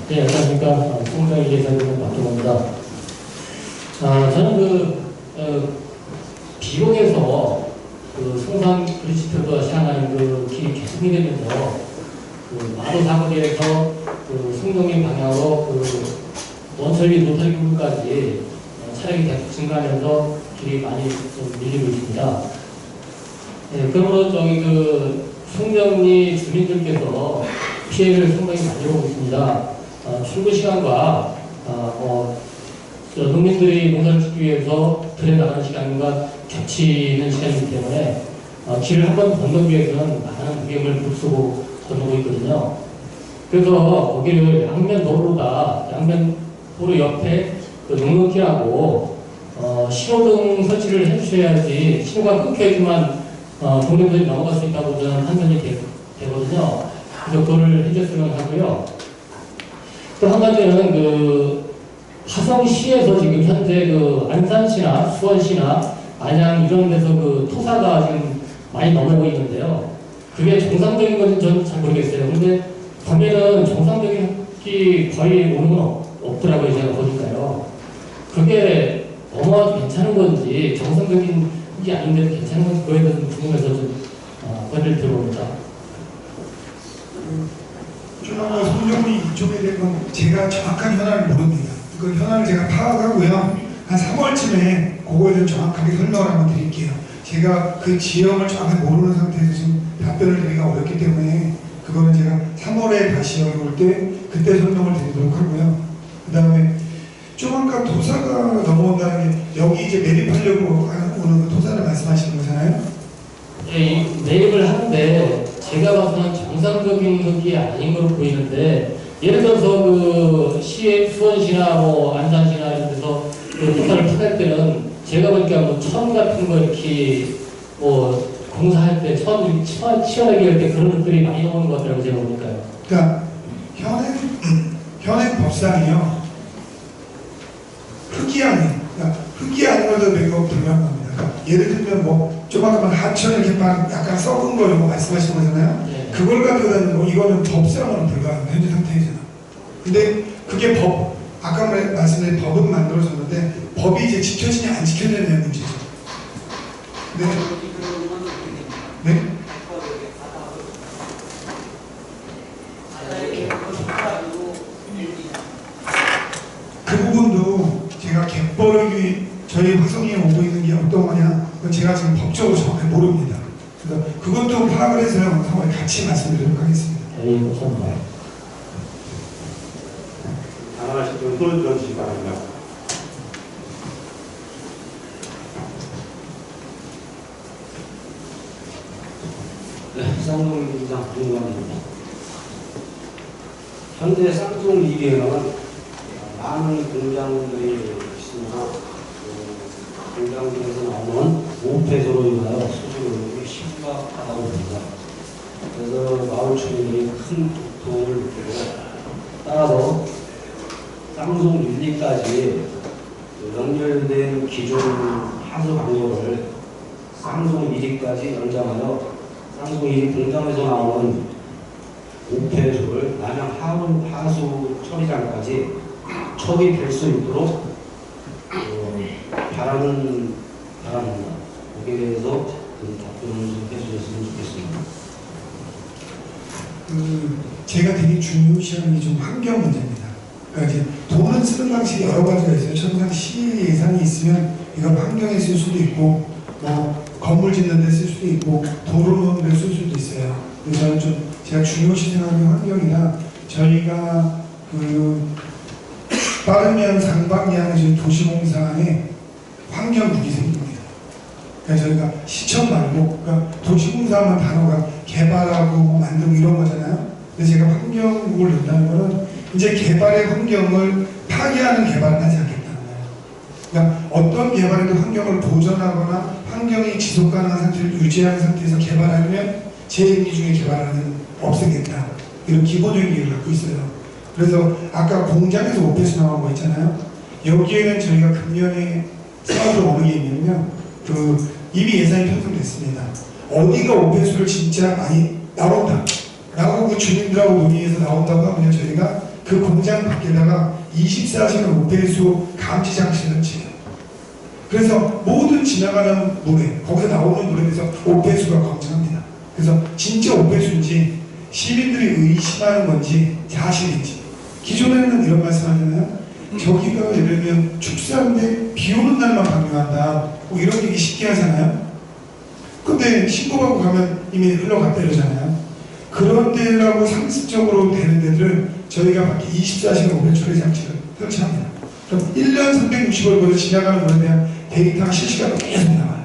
[SPEAKER 9] 네, 안녕하십니까. 송정희 예산위원 박종호입니다. 저는 비용에서 성산 브리지표가 시행하는 길이 개통이 되면서 마도 사거리에서 송정리 방향으로 원설리 노설리 부분까지 차량이 계속 증가하면서 길이 많이 좀 밀리고 있습니다. 네, 그러므로 송정리 주민들께서 피해를 상당히 많이 보고 있습니다. 출근 시간과 농민들이 농사를 짓기 위해서 들에 나가는 시간과 겹치는 시간이기 때문에 길을 한 번 건너기 위해서는 많은 비용을 부수고 건너고 있거든요. 그래서 거기를 양면 도로 옆에 농로길하고 신호등 설치를 해주셔야지, 신호가 끊겨야지만 동료들이 넘어갈 수 있다고 저는 판단이 되거든요. 그래서 그거를 해줬으면 하고요. 또 한 가지는 화성시에서 지금 현재 안산시나 수원시나 안양 이런 데서 토사가 지금 많이 넘어오고 있는데요. 그게 정상적인 건지 저는 잘 모르겠어요. 근데 보면은 정상적인 흙이 거의 오는 건 없더라고요. 제가 보니까요. 그게 넘어와도 괜찮은 건지, 정상적인 흙이 아닌데도 괜찮은 건지, 그거에 대해서 궁금해서 좀 건의를 들어봅니다.
[SPEAKER 4] 송정리 이쪽에 대한 건 제가 정확한 현안을 모릅니다. 그 현안을 제가 파악하고요, 한 3월쯤에 그거에 대해 정확하게 설명을 한번 드릴게요. 제가 그 지형을 정확히 모르는 상태에서 지금 답변을 드리기가 어렵기 때문에 그거는 제가 3월에 다시 여기 올 때 그때 설명을 드리도록 하고요. 그 다음에 좀 아까 토사가 넘어온다는 게 여기 이제 매립하려고 오는 그 토사를 말씀하시는 거잖아요?
[SPEAKER 9] 네, 매립을 하는데 제가 봐서는 정상적인 흙이 아닌 걸로 보이는데, 예를 들어서 시의 수원시나 안산시나 이런 데서 토사를 파낼 때는 제가 보니까 천 같은 거 이렇게 공사할 때 천 치열하게 할 때 그런 것들이 많이 나오는 것 같더라고요. 제가 보니까요.
[SPEAKER 4] 그러니까 현행 법상이요, 흙이 아닌 것도 매우 불가한 겁니다. 그러니까 예를 들면 조만간 하천 이렇게 약간 썩은 거 이런 거 말씀하시는 거잖아요.
[SPEAKER 9] 네.
[SPEAKER 4] 그걸 가지고 다니는 거, 이거는 법상으로는 불가합니다. 현재 상태에서는. 근데 그게 아까 말씀드린 법은 만들어졌는데 법이 이제 지켜지냐 안 지켜지냐의 문제죠. 네? 그 부분도 제가 갯벌이 저희 화성에 오고 있는 게 어떤 거냐, 그건 제가 지금 모릅니다. 그래서 그것도 파악을 해서 상황을 같이 말씀드리도록 하겠습니다.
[SPEAKER 9] 네, 감사합니다.
[SPEAKER 2] 하나씩 좀 손을 들어주시기 바랍니다.
[SPEAKER 8] 네, 쌍둥이 공장 동관입니다. 현재 쌍둥이 일에는 많은 공장들이 있으므로 공장 중에서 나오는 오폐소로 인하여 수질오염이 심각하다고 봅니다. 그래서 마을 주민들이 큰 고통을 느끼고 따라서 쌍둥 윤리까지 연결된 기존 하수 방법을 쌍둥 1위까지 연장하여 쌍둥 1위 공장에서 나오는 오폐수를 남양 하수 처리장까지 처리될 수 있도록 바랍니다. 거기에 대해서 답변을 좀 해주셨으면 좋겠습니다.
[SPEAKER 4] 제가 되게 중요시하는 게 좀 환경 문제입니다. 그러니까 이제 돈을 쓰는 방식이 여러 가지가 있어요. 천상 시 예산이 있으면 이건 환경에 쓸 수도 있고, 뭐 건물 짓는 데 쓸 수도 있고, 도로 놓는 데 쓸 수도 있어요. 그래서 저는 좀 제가 중요시 생각하는 게 환경이라 저희가 빠르면 상반기 안에 저희 도시공사에 환경국이 생깁니다. 그러니까 저희가 시청 말고, 그러니까 도시공사하면 단어가 개발하고 만들고 이런 거잖아요. 근데 제가 환경국을 낸다는 거는 이제 개발의 환경을 파괴하는 개발을 하지 않겠다는 거예요. 그러니까 어떤 개발에도 환경을 보존하거나 환경이 지속 가능한 상태를 유지하는 상태에서 개발하면 제 임기 중에 개발하는 없애겠다. 이런 기본적인 얘기를 갖고 있어요. 그래서 아까 공장에서 오폐수 나온 거 있잖아요. 여기에는 저희가 금년에 사업을 어느 게 있냐면 이미 예산이 편성됐습니다. 어디가 오폐수를 진짜 많이 나온다 라고 그 주민들하고 논의해서 나온다고 하면 저희가 그 공장 밖에다가 24시간 오폐수 감지 장치를 설치해요. 그래서 모든 지나가는 물에, 거기서 나오는 물에 대해서 오폐수가 검증합니다. 그래서 진짜 오폐수인지 시민들이 의심하는 건지 사실인지. 기존에는 이런 말씀 하잖아요. 저기가 예를 들면 축사인데 비 오는 날만 방류한다. 뭐 이런 얘기 쉽게 하잖아요. 근데 신고하고 가면 이미 흘러갔다 이러잖아요. 그런 데라고 상습적으로 되는 데들은 저희가 밖에 24시간 오폐수 처리 장치를 설치합니다. 그럼 1년 360일 거리 지나가는 물에 대한 데이터가 실시간으로 계속 나와요.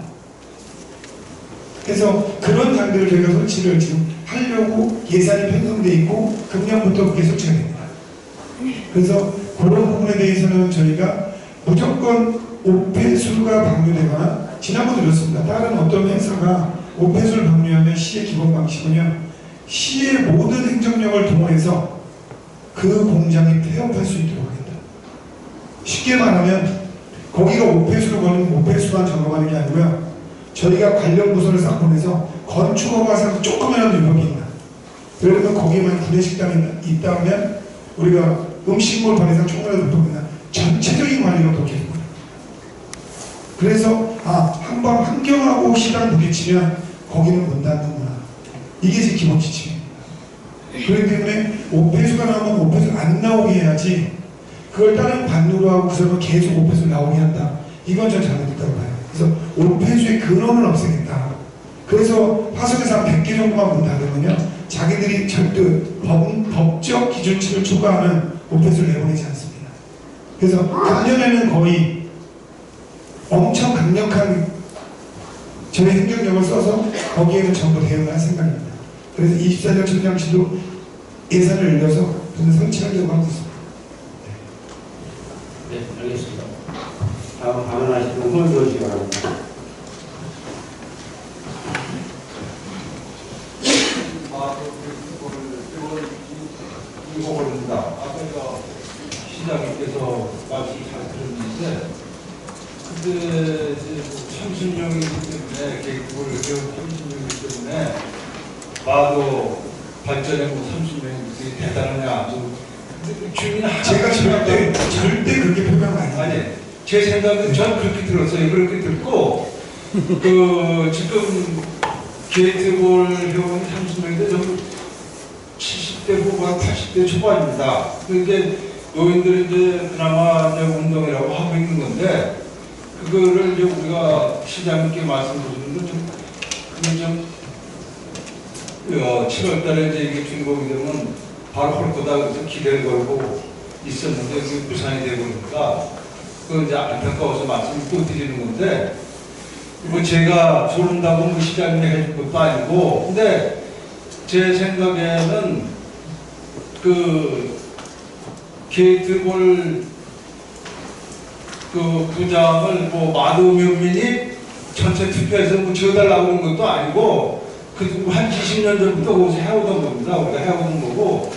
[SPEAKER 4] 그래서 그런 장비를 저희가 설치를 지금 하려고 예산이 편성되어 있고 금년부터 그게 설치가 됩니다. 그래서 그런 부분에 대해서는 저희가 무조건 오폐수가 방류되거나 지난번에 들었습니다. 다른 어떤 회사가 오폐수를 방류하면 시의 기본 방식은요. 시의 모든 행정력을 동원해서 그 공장이 폐업할 수 있도록 하겠다. 쉽게 말하면 거기가 오폐수를 거는 오폐수만 점검하는 게 아니고요. 저희가 관련 부서를 싹 보내서 건축허가상 조금이라도 위법이 있나. 예를 들면 거기에만 구내식당이 있다면 우리가 음식물 관리상 조금이라도 위법이 있나. 전체적인 관리가 더 계속. 그래서 한번 환경하고 시장 부딪히면 거기는 문 닫는구나. 이게 제 기본 지침입니다. 그렇기 때문에 오폐수가 나오면 오폐수 안 나오게 해야지 그걸 다른 반대로 하고 그러면 계속 오폐수 나오게 한다. 이건 전 잘못됐다고 봐요. 그래서 오폐수의 근원을 없애겠다. 그래서 화성에서 한 100개 정도만 문 닫으면요. 자기들이 절대 법적 기준치를 초과하는 오폐수를 내보내지 않습니다. 그래서 작년에는 거의 엄청 강력한 저희 행정력을 써서 거기에는 전부 대응을 할 생각입니다. 그래서 24년 청장시도 예산을 늘려서 저는 설치하려고 하고 있습니다.
[SPEAKER 8] 네, 알겠습니다.
[SPEAKER 2] 다음 발언하시는 손을 들어주시기 바랍니다.
[SPEAKER 10] 이거입니다. 아까 시장님께서 말씀 잘 들었는데, 근데 참신령이기 때문에 계획을 참신령이기 때문에 봐도 발전에 뭐 30명이 대단하냐 좀 주민
[SPEAKER 4] 제가 절대 그렇게 표명 안 해요.
[SPEAKER 10] 아니 제 생각은 전 그렇게 들었어요. 그렇게 듣고 지금 게이트볼 회원이 30명인데 좀 70대 후반, 80대 초반입니다. 그게 노인들이 이제 그나마 이제 운동이라고 하고 있는 건데 그거를 이제 우리가 시장님께 말씀드리는 건 좀 좀 7월 달에 이제 이게 준공이 되면 바로 할 거다 좀 기대를 걸고 있었는데 이게 무산이 되고 보니까 그 이제 안타까워서 말씀을 또 드리는 건데 뭐 제가 조른다고 뭐 시장님이 해줄 것도 아니고 근데 제 생각에는 그 게이트볼 그 부장을 뭐 마도면민이 전체 투표해서 뭐 지어달라고 하는 것도 아니고 한 20년 전부터 거기서 해오던 겁니다. 우리가 해오던 거고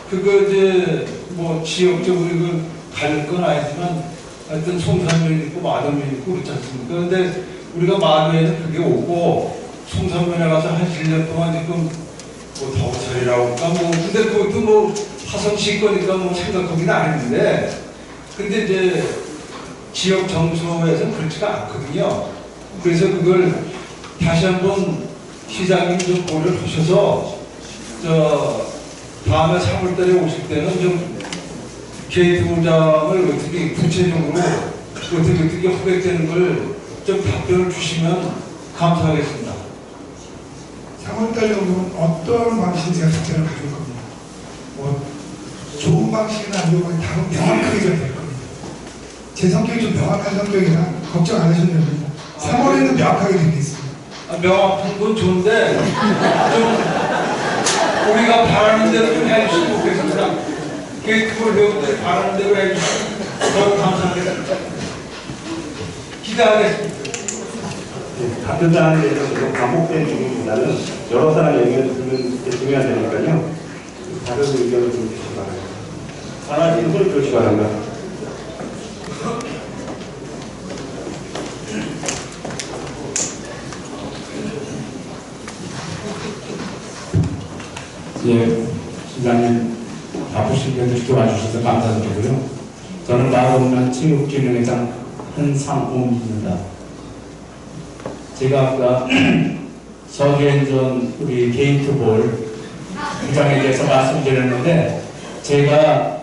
[SPEAKER 10] 그거 이제 뭐 지역적으로 이걸 가릴 건 아니지만 하여튼 송산면 있고 마도면 있고 그렇지 않습니까? 근데 우리가 마도에는 그게 오고 송산면에 가서 한 1년 동안 지금 뭐 더우살이라고 할까 뭐 근데 그것도 뭐 화성시 거니까 뭐 생각하기는 안 했는데 근데 이제 지역 정서에서는 그렇지가 않거든요. 그래서 그걸 다시 한번 시장님 좀 고려를 하셔서 다음에 3월달에 오실 때는 좀 게이트 부장을 어떻게 구체적으로 어떻게 후백되는 걸 좀 답변을 주시면 감사하겠습니다.
[SPEAKER 4] 3월달 정도는 어떤 방식으로 제가 답변을 가질 겁니다. 뭐 좋은 방식은 아니고 답은 명확하게 될 겁니다. 제 성격이 좀 명확한 성격이라 걱정 안 하셔도 됩니다. 3월에는 명확하게 드리겠습니다.
[SPEAKER 10] 명확한 건 좋은데 좀 우리가 바라는 대로 좀 해주시면 좋겠습니다. 게이트볼 배우들 바라는 대로 해주시면 너무 감사하겠습니다. 기대하겠습니다.
[SPEAKER 2] 답변하는 데 있어서 반복된 질문보다는 여러 사람 의견을 듣는 게 중요하다니까요. 다른 의견을 좀 주시기 바랍니다. 하나씩 손을 들으시기 바랍니다.
[SPEAKER 11] 예, 시장님 바쁘신데도 이렇게 와주셔서 감사드리고요. 저는 마동면 체육진흥회장 한상호입니다. 제가 아까 서계인전 우리 게이트볼 부장에 대해서 말씀드렸는데 제가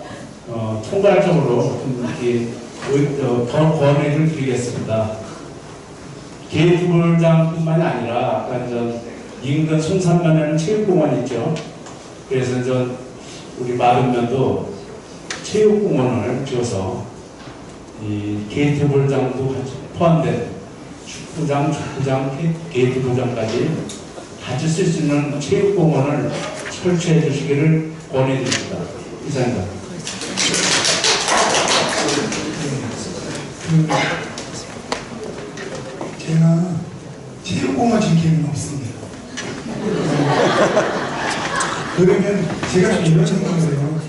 [SPEAKER 11] 총괄적으로 좀 이렇게 더 권해를 드리겠습니다. 게이트볼장뿐만이 아니라 아까 인근 송산면에는 체육공원이 있죠. 그래서 우리 마동면도 체육공원을 지어서 이 게이트볼장도 같이 포함된 축구장, 축구장, 게이트볼장까지 같이 쓸 수 있는 체육공원을 설치해 주시기를 권해드립니다. 이상입니다.
[SPEAKER 4] 제가 체육공원 질 계획은 없습니다. 그러면 제가 좀 이런 생각을 해요.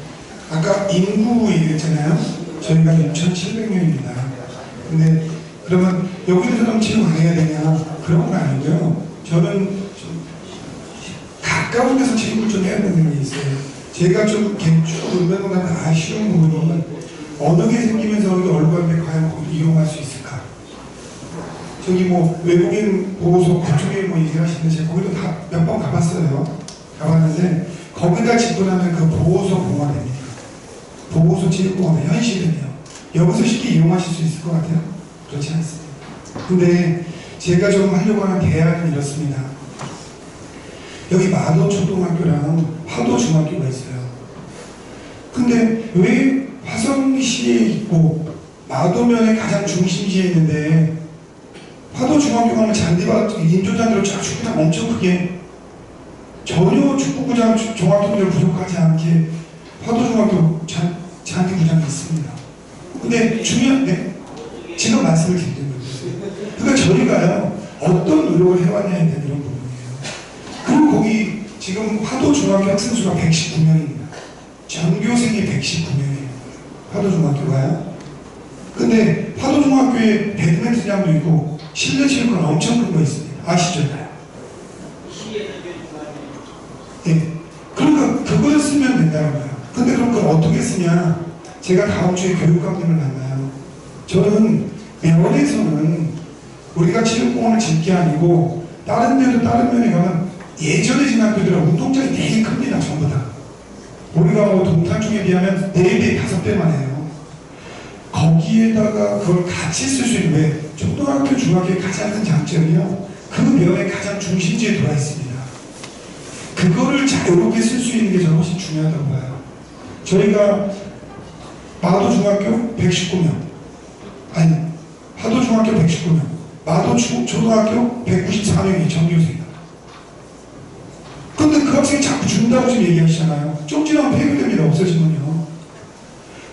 [SPEAKER 4] 아까 인구 얘기했잖아요. 저희가 6,700명입니다. 근데 그러면 여기서 너무 체육 안 해야 되냐? 그런 건 아니고요. 저는 좀 가까운 데서 체육을 좀 해야 되는 게 있어요. 제가 좀 쭉 의견보다는 아쉬운 부분이 어느 게 생기면서 여기 얼굴에 과연 거기 이용할 수 있을까? 저기 뭐 외국인 보호소 그쪽에 뭐 얘기하시는데 제가 거기도 다 몇 번 가봤어요. 가봤는데 거기다 짓고 나면 그 보호소 공원입니다. 보호소 체육공원의 현실은요. 여기서 쉽게 이용하실 수 있을 것 같아요? 그렇지 않습니다. 근데 제가 좀 하려고 하는 대안은 이렇습니다. 여기 마도초등학교랑 화도중학교가 있어요. 근데 왜 화성시에 있고 마도면의 가장 중심지에 있는데 화도중학교 가면 잔디밭 인조잔디로 쫙 축구장 엄청 크게 전혀 축구구장 종합통제로 부족하지 않게 화도중학교 잔디구장이 있습니다. 근데 중요한 게 지금 말씀을 드리는 거예요. 그러니까 저희가요 어떤 노력을 해왔냐에 대한 이런 부분이에요. 그리고 거기 지금 화도중학교 학생 수가 119명입니다. 전교생이 119명이에요. 화도중학교가요. 근데 화도중학교에 배드민턴장도 있고 실내 체육관 엄청 큰 거 있습니다. 아시죠? 예. 그러니까 그걸 쓰면 된다는 거예요. 근데 그럼 그걸 어떻게 쓰냐? 제가 다음 주에 교육감님을 만나요. 저는 면에서는 우리가 체육공원을 짓는 게 아니고 다른 데도 다른 면에 가면 예전에 지은 학교들은 운동장이 되게 큽니다. 전부 다. 우리가 뭐 동탄 쪽에 비하면 4배, 5배만 해요. 거기에다가 그걸 같이 쓸 수 있는 왜 초등학교, 중학교의 가장 큰 장점이요. 그 면에 가장 중심지에 들어와 있습니다. 그거를 자유롭게 쓸 수 있는 게 저는 훨씬 중요하다고 봐요. 저희가 마도중학교 119명, 아니 하도중학교 119명, 마도초등학교 194명이 정규생입니다. 그런데 그 학생이 자꾸 준다고 지금 얘기하시잖아요. 좀 지나면 폐교됩니다. 없어지면요.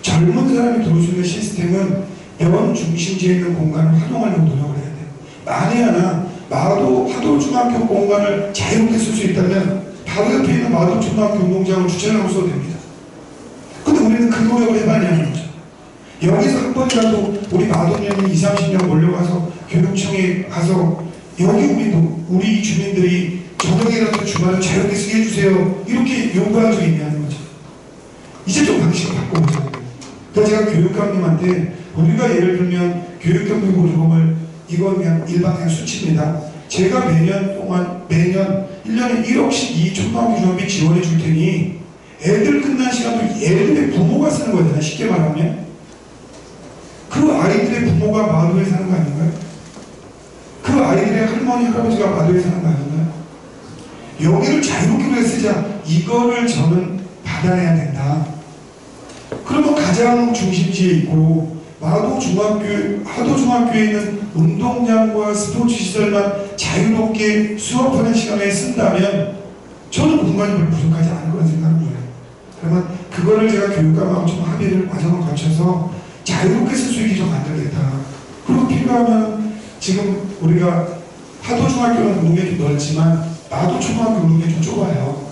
[SPEAKER 4] 젊은 사람이 들어올 수 있는 시스템은 면 중심지에 있는 공간을 활용하려고 노력을 해야 돼요. 만에 하나 하도중학교 공간을 자유롭게 쓸 수 있다면 바로 옆에 있는 마도초등학교 운동장을 주차장으로 써도 됩니다. 근데 우리는 그 노력을 해봐야하는 거죠. 여기서 한 번이라도 우리 마도면이 20, 30명 몰려가서 교육청에 가서 여기 우리 주민들이 저녁이라도 주말에 자유롭게 쓰게 해주세요. 이렇게 요구한 적이 있냐는 거죠. 이제 좀 방식을 바꿔보자고요. 그래서 제가 교육감님한테 우리가 예를 들면 교육경비 보조금을 이건 그냥 일반 그냥 수치입니다. 제가 매년 1년에 1억씩 이 초등학교 중학교 지원해 줄 테니 애들 끝난 시간도 애들의 부모가 쓰는 거잖아요. 쉽게 말하면 그 아이들의 부모가 마도에 사는 거 아닌가요? 그 아이들의 할머니 할아버지가 마도에 사는 거 아닌가요? 여기를 자유롭게 쓰자. 이거를 저는 받아내야 된다. 그러면 가장 중심지에 있고 하도중학교에 있는 운동장과 스포츠 시설만 자유롭게 수업하는 시간에 쓴다면 저는 공간이 별로 부족하지 않을 거라는 생각을 해요. 그러면 그거를 제가 교육감하고 좀 합의를 과정을 거쳐서 자유롭게 쓸 수 있게 좀 만들겠다. 그리고 필요하면 지금 우리가 하도중학교는 운동장이 좀 넓지만 마도초등학교 운동장이 좀 좁아요.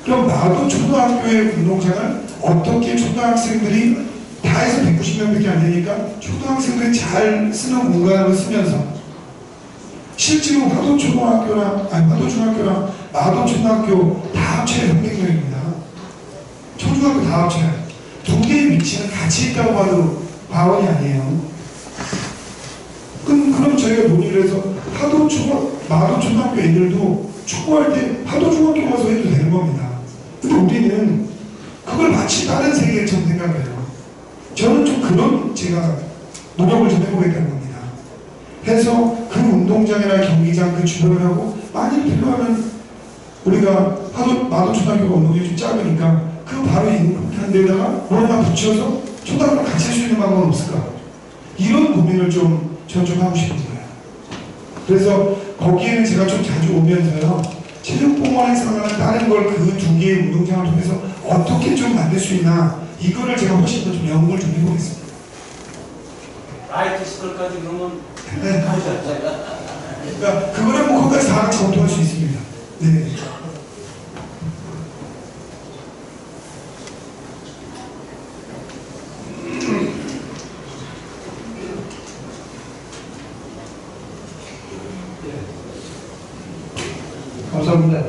[SPEAKER 4] 그럼 마도초등학교의 운동장을 어떻게 초등학생들이 다 해서 190명밖에 안 되니까 초등학생들이 잘 쓰는 공간으로 쓰면서 실제로 하도중학교랑 마도초등학교 다 합쳐야 300명입니다. 초중학교 다 합쳐야 두 개의 위치는 같이 있다고 봐도 과언이 아니에요. 그럼 저희가 논의를 해서 마도초등학교 애들도 축구할 때 하도중학교 가서 해도 되는 겁니다. 근데 우리는 그걸 마치 다른 세계처럼 생각을 해요. 저는 좀 그런 제가 노력을 좀 해보겠다는 겁니다. 해서 그 운동장이나 경기장 그 주변을 하고 만일 필요하면 우리가 마도초등학교가 운동장이 좀 작으니까 그 바로 한 데다가 뭘 하나 붙여서 초등학교를 같이 할 수 있는 방법은 없을까? 이런 고민을 저는 좀 하고 싶은 거예요. 그래서 거기에는 제가 좀 자주 오면서요. 체육공원에서는 다른 걸 그 두 개의 운동장을 통해서 어떻게 좀 만들 수 있나 이거를 제가 훨씬 더 좀 연구를 좀 해보겠습니다.
[SPEAKER 5] 라이트 스쿨까지 그러면
[SPEAKER 4] 네. 그러니까 그거는 뭐 거기까지 다 같이 검토할 수 있습니다. 네.
[SPEAKER 12] 감사합니다.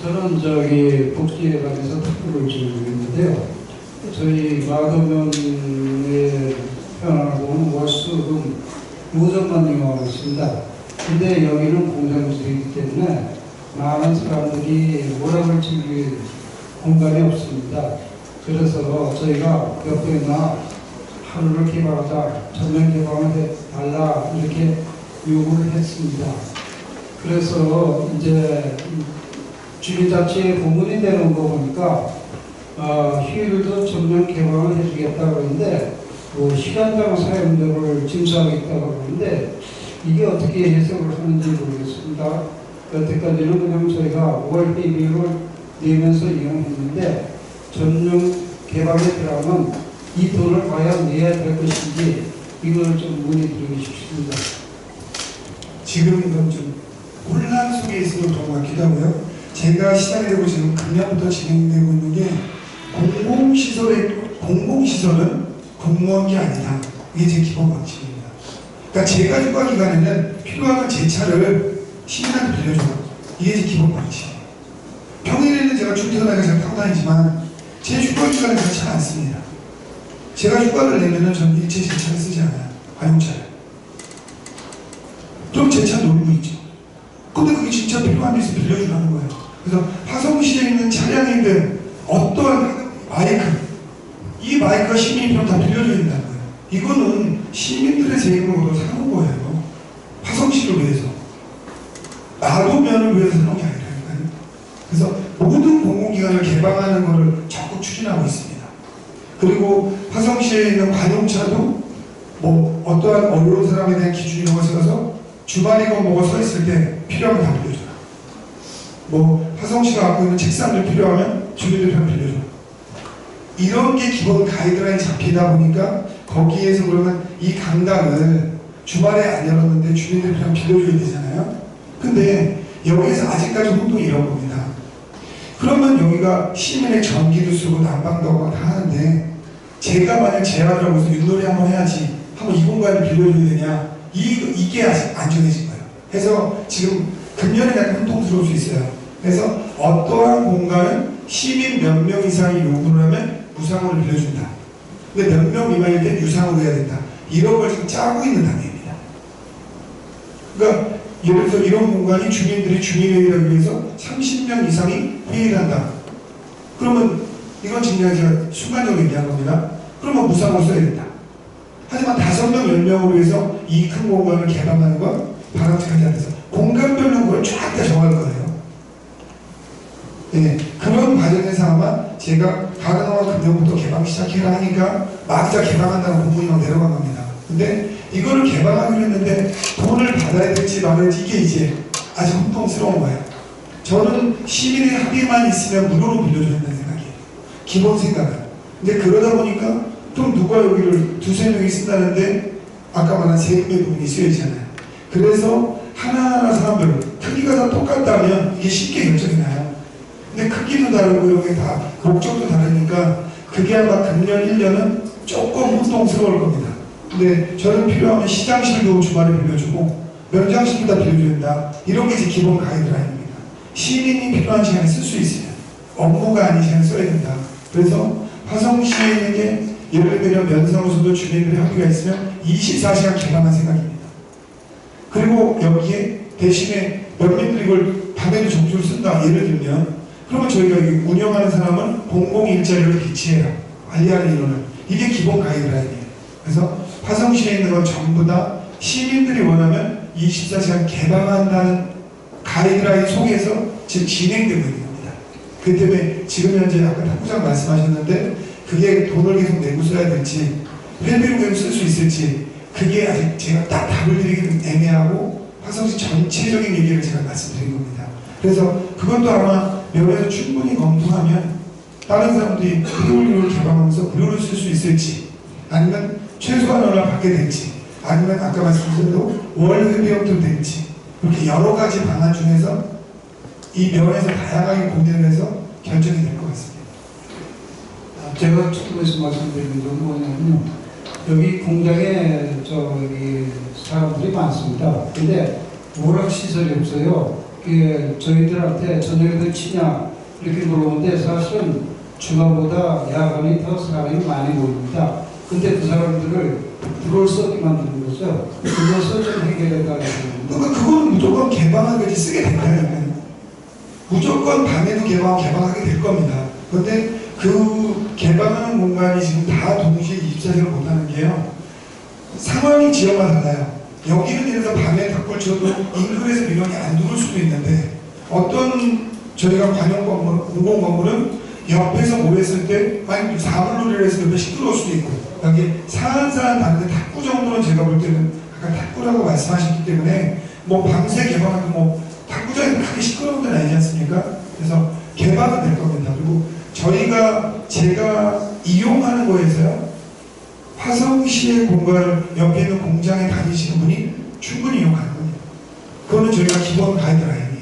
[SPEAKER 12] 저는 복지에 관해서 특보를 지금 있는데요. 저희 마도면에 편하고는 월수금 5천만 이용하고 있습니다. 근데 여기는 공장지이기 때문에 많은 사람들이 오락을 즐길 공간이 없습니다. 그래서 저희가 몇 번이나 하루를 개발하자, 전면 개방을 해달라 이렇게 요구를 했습니다. 그래서 이제 주민자치의 부문이 되는 거 보니까 휴일도 전면 개방을 해주겠다 그러는데 뭐 시간당 사용료를 징수하겠다고 그러는데 이게 어떻게 해석을 하는지 모르겠습니다. 여태까지는 그냥 저희가 월비비를 내면서 이용했는데 전면 개방에 들어가면 이 돈을 과연 내야 될 것인지 이걸 좀 문의드리고 싶습니다.
[SPEAKER 4] 지금은 좀 혼란 속에 있으면 더 많기도 하고요. 제가 시작이 되고 지금 금년부터 진행되고 있는 게 공공시설은 공무원이 아니다. 이게 제 기본 방침입니다. 그러니까 제가 휴가 기간에는 필요한 제 차를 시민한테 빌려줘요. 이게 제 기본 방침이에요. 평일에는 제가 출퇴근하게 제가 타고 다니지만 제 휴가 기간에 제가 차 안 씁니다. 제가 휴가를 내면은 전 일체 제 차를 쓰지 않아요. 관용차를. 좀 제 차 노리고 있죠. 근데 그게 진짜 필요한 데 있으면 빌려주라는 거예요. 그래서 화성시에 있는 차량이든 어떠한 마이크, 이 마이크가 시민이 필요하면 다 빌려줘야 된다는 거예요. 이거는 시민들의 세금으로 사는 거예요. 화성시를 위해서. 면을 위해서 하는 게 아니라니까요. 그래서 모든 공공기관을 개방하는 것을 적극 추진하고 있습니다. 그리고 화성시에 있는 관용차도 뭐 어떠한 어려운 사람에 대한 기준 이런 걸 세워서 주말이고 뭐고 서 있을 때 필요하면 다 빌려줘라. 뭐 화성시가 갖고 있는 책상들 필요하면 주민들 편 빌려줘라. 이런 게 기본 가이드라인이 잡히다 보니까 거기에서 그러면 이 강당을 주말에 안 열었는데 주민들 편 빌려줘야 되잖아요. 근데 여기에서 아직까지 혼동이 이런 겁니다. 그러면 여기가 시민의 전기도 쓰고 난방도 하고 다 하는데 제가 만약 제안을 하고 해서 윷놀이 한번 해야지 한번 이 공간을 빌려줘야 되냐, 이게 아직 안 정해진 거예요. 그래서 지금 금년에 약간 혼동스러울 수 있어요. 그래서 어떠한 공간은 시민 몇 명 이상이 요구를 하면 무상으로 빌려준다. 근데 몇 명 미만일 때 유상으로 해야 된다. 이런 걸 지금 짜고 있는 단계입니다. 그러니까 예를 들어서 이런 공간이 주민들이 주민회의를 하기 위해서 30명 이상이 회의를 한다. 그러면 이건 지금 제가 순간적으로 얘기한 겁니다. 그러면 무상으로 써야 된다. 하지만 5명, 10명으로 해서 이 큰 공간을 개방하는 건 바람직하지 않아서 공간별로 그걸 쫙 다 정할 거예요. 네, 그런 과정에서 아마 제가 가능하면 금년부터 개방 시작해라 하니까 막자 개방한다는 공문이 막 내려간 겁니다. 근데 이거를 개방하기로 했는데 돈을 받아야 될지 말아야 될지 이게 이제 아주 혼동스러운 거예요. 저는 시민의 합의만 있으면 무료로 빌려줘야 된다는 생각이에요. 기본 생각은. 근데 그러다 보니까 그럼 누가 여기를 2-3명이 쓴다는데 아까 말한 세금의 부분이 쓰여지잖아요. 그래서 하나하나 사람별로 크기가 다 똑같다면 이게 쉽게 결정이 나요. 근데 크기도 다르고 여기 다 목적도 다르니까 그게 아마 금년 1년은 조금 혼동스러울 겁니다. 근데 저는 필요하면 시장실도 주말에 빌려주고 면장실도 다 빌려줘야 된다. 이런 게 제 기본 가이드라인입니다. 시민이 필요한 시간에 쓸 수 있어요. 업무가 아닌 시간에 써야 된다. 그래서 화성시에 있는 게 예를 들면 면상으로서도 주민들의 합의가 있으면 24시간 개방한 생각입니다. 그리고 여기에 대신에 면민들이 이걸 밤에도 정수를 쓴다. 예를 들면 그러면 저희가 여기 운영하는 사람은 공공일자리를 비치해라. 관리하는 인원을. 이게 기본 가이드라인이에요. 그래서 화성시에 있는 건 전부 다 시민들이 원하면 24시간 개방한다는 가이드라인 속에서 지금 진행되고 있는 겁니다. 그 때문에 지금 현재 아까 탁구장 말씀하셨는데 그게 돈을 계속 내고 써야 될지 회비로 계속 쓸 수 있을지 그게 아직 제가 딱 답을 드리기는 애매하고 화성시 전체적인 얘기를 제가 말씀드린 겁니다. 그래서 그것도 아마 면에서 충분히 검토하면 다른 사람들이 무료로 개방하면서 무료로 쓸 수 있을지 아니면 최소한 얼마 받게 될지 아니면 아까 말씀드린 대로 월 회비용도 될지 그렇게 여러 가지 방안 중에서 이 면에서 다양하게 고민을 해서 결정이 될 것 같습니다.
[SPEAKER 12] 제가 처음에서 말씀드리는 건 뭐냐면 여기 공장에 저기 사람들이 많습니다. 근데 오락시설이 없어요. 그게 저희들한테 저녁에도 치냐 이렇게 물어보는데 사실은 주말보다 야간이 더 사람이 많이 모입니다. 근데 그 사람들을 들어올 수 없게 만드는 거죠. 그것을 좀 해결해 달라고 합니다.
[SPEAKER 4] 그러니까 그거는 무조건 개방하게 쓰게 된다면 무조건 밤에도 개방하게 될 겁니다. 그런데 그 개방하는 공간이 지금 다 동시에 24시간 못하는 게요. 상황이 지역마다 달라요. 여기는 예를 들어서 밤에 닭불 쳐도 인근에서 민원이 안 들어올 수도 있는데 어떤 저희가 관용 건물, 공공 건물은 옆에서 모였을 때 만약 사물놀이를 했을 때 시끄러울 수도 있고 여기 사안사안 다른데 탁구 정도는 제가 볼 때는 아까 탁구라고 말씀하셨기 때문에 뭐 밤새 개방하고 뭐 탁구장이 크게 시끄러운 데는 아니지 않습니까? 그래서 개방은 될 겁니다. 그리고 제가 이용하는 거에서요 화성시의 공간을 옆에 있는 공장에 다니시는 분이 충분히 이용하는 겁니다. 그거는 저희가 기본 가이드라인이에요.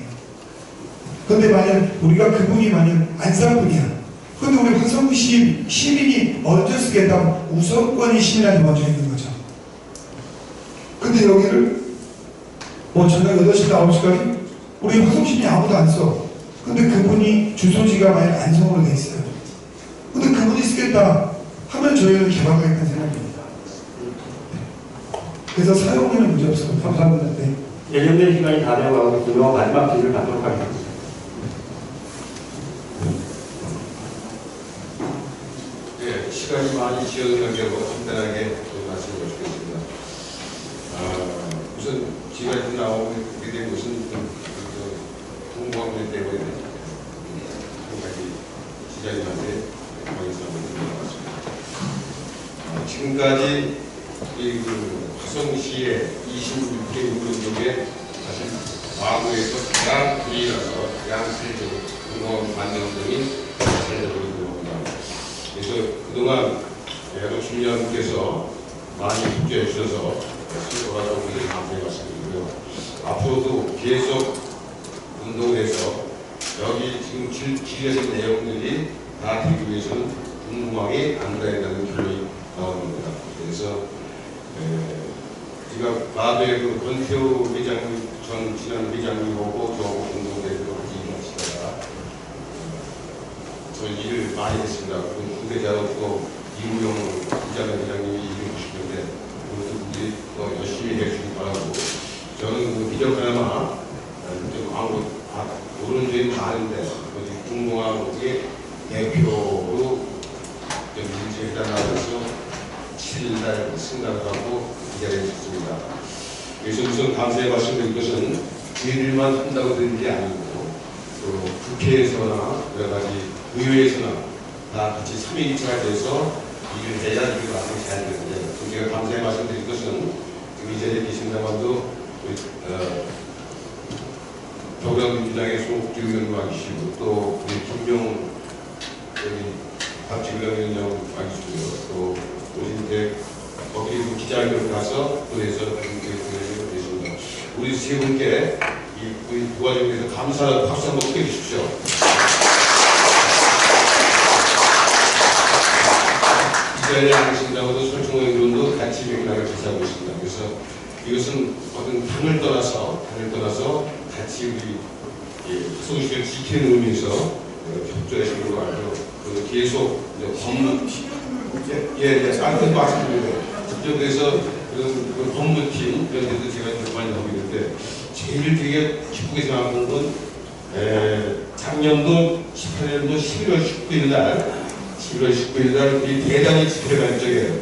[SPEAKER 4] 그런데 만약 우리가 그분이 만약 안산분이야. 그런데 우리 화성시 시민이 언제 쓰겠다 우선권이 시민한테 먼저 있는 거죠. 근데 여기를 뭐 저녁 8시부터 9시까지 우리 화성시민이 아무도 안 써. 근데 그분이 주소지가 만약 안성으로 돼 있어요. 근데 그분이 쓰겠다 하면 저희는 개방하겠다는 생각입니다. 그래서 사용에는 문제 없어요. 감사합니다. 네.
[SPEAKER 2] 예정된 시간이 다 되어가고 있으며 마지막 질의를 받도록 하겠습니다.
[SPEAKER 13] 예, 시간이 많이 지연된 관계로 간단하게 말씀을 드리겠습니다. 우선 지금 나오게 된 것은 없는 때문에 지금까지 기자님한테 말씀을 드리는 것 같습니다. 지금까지 화성시의 26개 인구 중에 사실 과거에서 가장 불리라서 가장 세계적으로 공공업 만드는 등이 잘 되고 있는 겁니다. 그래서 그동안 여러 주민여러분께서 많이 협조해 주셔서 수고하라고 감사의 말씀드리고요. 앞으로도 계속 운동을 해서 여기 지금 질의하신 내용들이 다 되기 위해서는 궁금하게 안 된다는 결론이 나옵니다. 그래서 제가 마도의 그 권태호 회장님 전 지난 회장님하고 저하고 운동대회로 같이 일하시다가 저 일을 많이 했습니다. 군대자로 또 이우영 부장님 회장님이 일을 하시는데 그것도 분들이 더 열심히 해주시기 바라고 저는 그 비력 하나만 좀 아무 모르는 점이 많은데 어디 공공화국의 대표로 좀 인재해달라면서 7일 승낙을 하고 이 자리에 있습니다. 그래서 우선 감사의 말씀드릴 것은 저희들만 한다고 드리는 게 아니고 또 국회에서나 여러 가지 의회에서나 다 같이 3일차가 돼서 일을 해야 이게 말씀이 잘 되는데 제가 감사의 말씀드릴 것은 이 자리에 계신다만도 더불어민주당의 송국주 의원님하시고 또 우리 김명 박지wil영 위원장 와주시고요. 또 우리 거기 기자회견 가서 또 해서 계십니다. 우리 세 분께 우리 도와주기 위해서 감사하는 박수 한번 크게 주십시오. 이 자리에 앉으신다고도 설충호 의원도 같이 맥락을 제시하고 있습니다. 그래서 이것은 어떤 당을 떠나서 같이 우리 소식을 지키는 의미에서 협조하시는 거 알고 계속 법문 아무튼 말씀드리고 직접 그래서 그런 법문팀 이런 데도 제가 좀 많이 하고 있는데 제일 되게 기쁘게 생각하는 건 작년도 18년도 11월 19일 날 우리 대단히 집회가 적에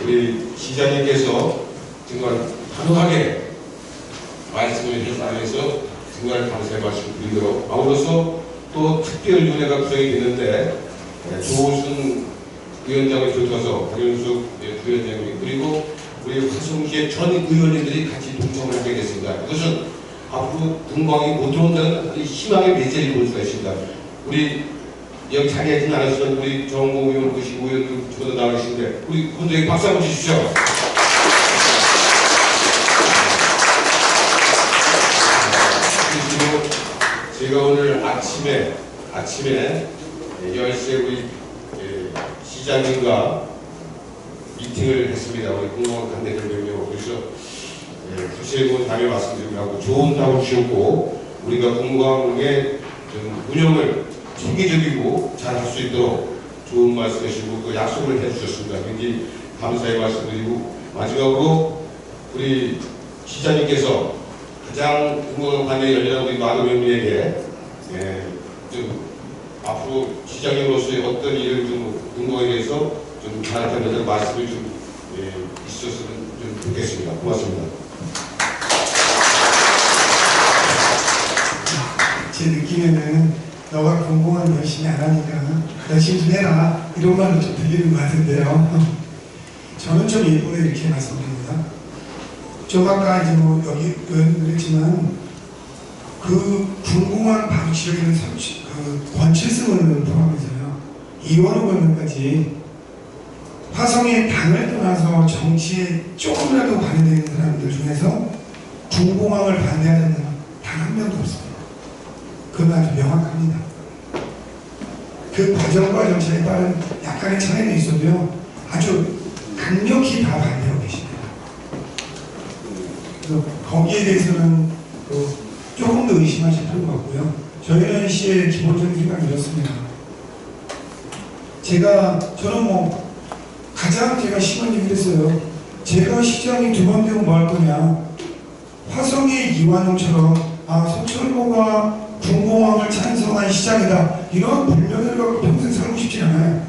[SPEAKER 13] 우리 시장님께서 정말 단호하게 말씀을 해주셔서 정말 감사의 말씀 드리도록 아울러서 또 특별위원회가 구성이 됐는데 조호순 위원장을 비롯해서 박영숙 부위원장님 그리고 우리 화성시의 전 의원님들이 같이 동참을 하게 됐습니다. 이것은 앞으로 동방이 못 들어온다는 희망의 메시지를 볼 수가 있습니다. 우리 여기 자리에 있지 않으시던 우리 정모 의원 보시고 의원들 저도 나와 계신데 우리 분들에게 박수 한번 주십시오. 그리고 제가 오늘 아침에 10시에 우리 시장님과 미팅을 했습니다. 우리 공무원 관계들명령 그래서 구체적으로 답변 말씀드리고 좋은 답을 주셨고 우리가 공무원의 운영을 체계적이고 잘 할 수 있도록 좋은 말씀 해주시고 그 약속을 해주셨습니다. 굉장히 감사의 말씀드리고 마지막으로 우리 시장님께서 가장 공무원 관계 열렬한 우리 마도명민에게 좀 앞으로 시장님으로서의 어떤 일을 좀 공무원에 대해서 좀 잘한다는 말씀을 좀 있었으면 좀 좋겠습니다. 고맙습니다.
[SPEAKER 4] 제 느낌에는 너가 공공을 열심히 안 하니까 열심히 좀 해라 이런 말을 좀 들리는 것 같은데요. 저는 좀 일본에 이렇게 말씀드립니다. 좀 아까 이제 뭐 여기 의원님도 했지만 그 궁금한 바로 지역에는 권칠승을 포함해서요. 이원호 의원까지 화성의 당을 떠나서 정치에 조금이라도 관여되는 사람들 중에서 군공항을 반대하는 사람 단 한 명도 없습니다. 그건 아주 명확합니다. 그 과정과 정치에 따른 약간의 차이는 있어도요. 아주 강력히 다 반대하고 계십니다. 그래서 거기에 대해서는 조금 더 의심하실 필요가 없고요. 저희는 시의 기본적인 생각이 이렇습니다. 저는 뭐 가장 제가 심한 얘기를 했어요. 제가 시장이 두 번 되면 뭐 할 거냐. 화성의 이완용처럼 서철호가 군공항을 찬성한 시장이다. 이런 불명예를 갖고 평생 살고 싶지 않아요.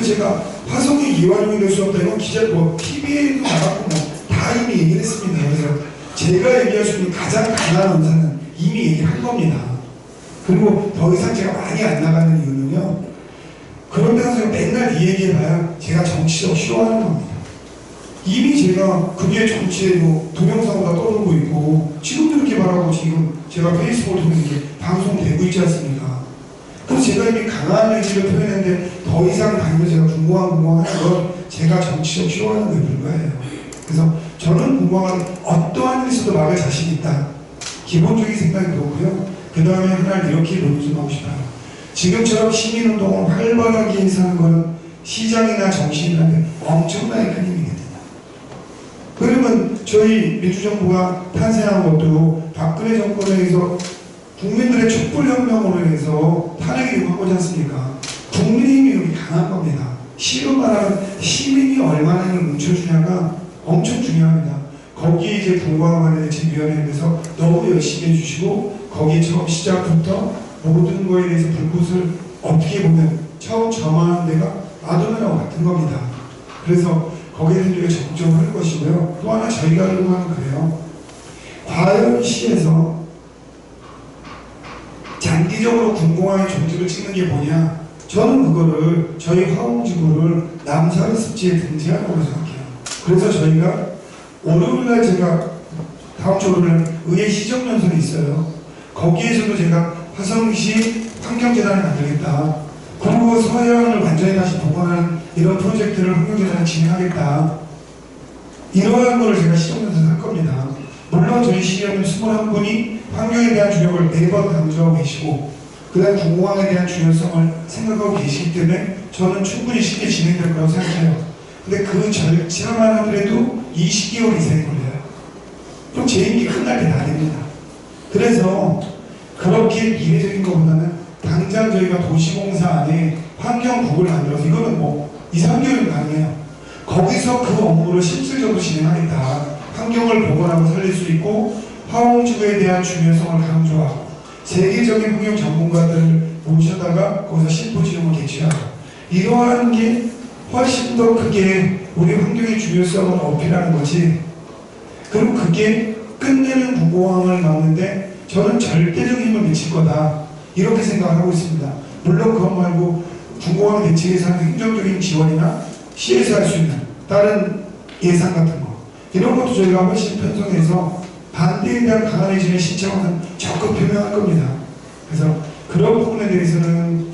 [SPEAKER 4] 제가 화성의 이완용이 될 수 없다. 이건 기자 TV에도 나갔고 다 이미 얘기를 했습니다. 그래서 제가 얘기할 수 있는 가장 강한 원사는 이미 얘기한 겁니다. 그리고 더 이상 제가 많이 안 나가는 이유는요. 그런 데서 제가 맨날 이 얘기해봐야 제가 정치적 싫어하는 겁니다. 이미 제가 그게 정치에도 동영상보다 떠들고 있고 지금도 이렇게 말하고 지금 제가 페이스북을 통해서 이렇게 방송되고 있지 않습니까? 그래서 제가 이미 강한 의지를 표현했는데 더 이상 다니면 제가 궁금한 건 제가 정치적 싫어하는 거에 불과해요. 그래서 저는 궁금한 어떠한 일 있어도 막을 자신 있다. 기본적인 생각이 그렇고요. 그 다음에 하나를 이렇게 논증하고 싶어요. 지금처럼 시민운동을 활발하게 해서 하는 거는 시장이나 정치인한테 엄청나게 큰 힘이 됩니다. 그러면 저희 민주정부가 탄생한 것도 박근혜 정권에 의해서 국민들의 촛불혁명으로 해서 탄핵이 되고 하지 않습니까? 국민의 힘이 강한 겁니다. 실로 말하면 시민이 얼마나 힘을 뭉쳐주냐가 엄청 중요합니다. 거기에 이제 공공관리대책위원회에서 너무 열심히 해주시고 거기에 처음 시작부터 모든 거에 대해서 불꽃을 어떻게 보면 처음 점화하는 데가 마도면하고 같은 겁니다. 그래서 거기에 대해서 우리가 적극적으로 할 것이고요. 또 하나 저희가 하려고 하는 그래요. 과연시에서 장기적으로 궁공항의 종지를 찍는 게 뭐냐? 저는 그거를 저희 화홍지구를 남사르 습지에 등재하라고 생각해요. 그래서 저희가 월요일날 제가 다음 주 월요일날 의회 시정연설이 있어요. 거기에서도 제가 화성시 환경재단을 만들겠다. 그리고 서해안을 완전히 다시 복원하는 이런 프로젝트를 환경재단을 진행하겠다. 이러한 거를 제가 시정연설을 할 겁니다. 물론 저희 시의원은 21분이 환경에 대한 중요성을 매번 강조하고 계시고 그 다음 공공항에 대한 중요성을 생각하고 계시기 때문에 저는 충분히 쉽게 진행될 거라고 생각해요. 근데 그 절차만 하더라도 20개월 이상이 걸려요. 그럼 제 임기 끝날 때 다 됩니다. 그래서 그렇게 미래적인 것보다는 당장 저희가 도시공사 안에 환경국을 만들어서 이거는 뭐 2, 3개월이면 가능해요. 거기서 그 업무를 실질적으로 진행하겠다. 환경을 복원하고 살릴 수 있고 화홍지구에 대한 중요성을 강조하고 세계적인 환경 전문가들을 모셔다가 거기서 심포지움을 개최하고 이러한 게 훨씬 더 크게 우리 환경의 중요성을 어필하는 거지. 그리고 그게 끝내는 무공항을 막는데 저는 절대적인 힘을 미칠 거다. 이렇게 생각하고 있습니다. 물론 그것 말고 무공항 대책에서 하는 행정적인 지원이나 시에서 할 수 있는 다른 예산 같은 거 이런 것도 저희가 훨씬 편성해서 반대에 대한 강한 의지를 신청하는 적극 표명할 겁니다. 그래서 그런 부분에 대해서는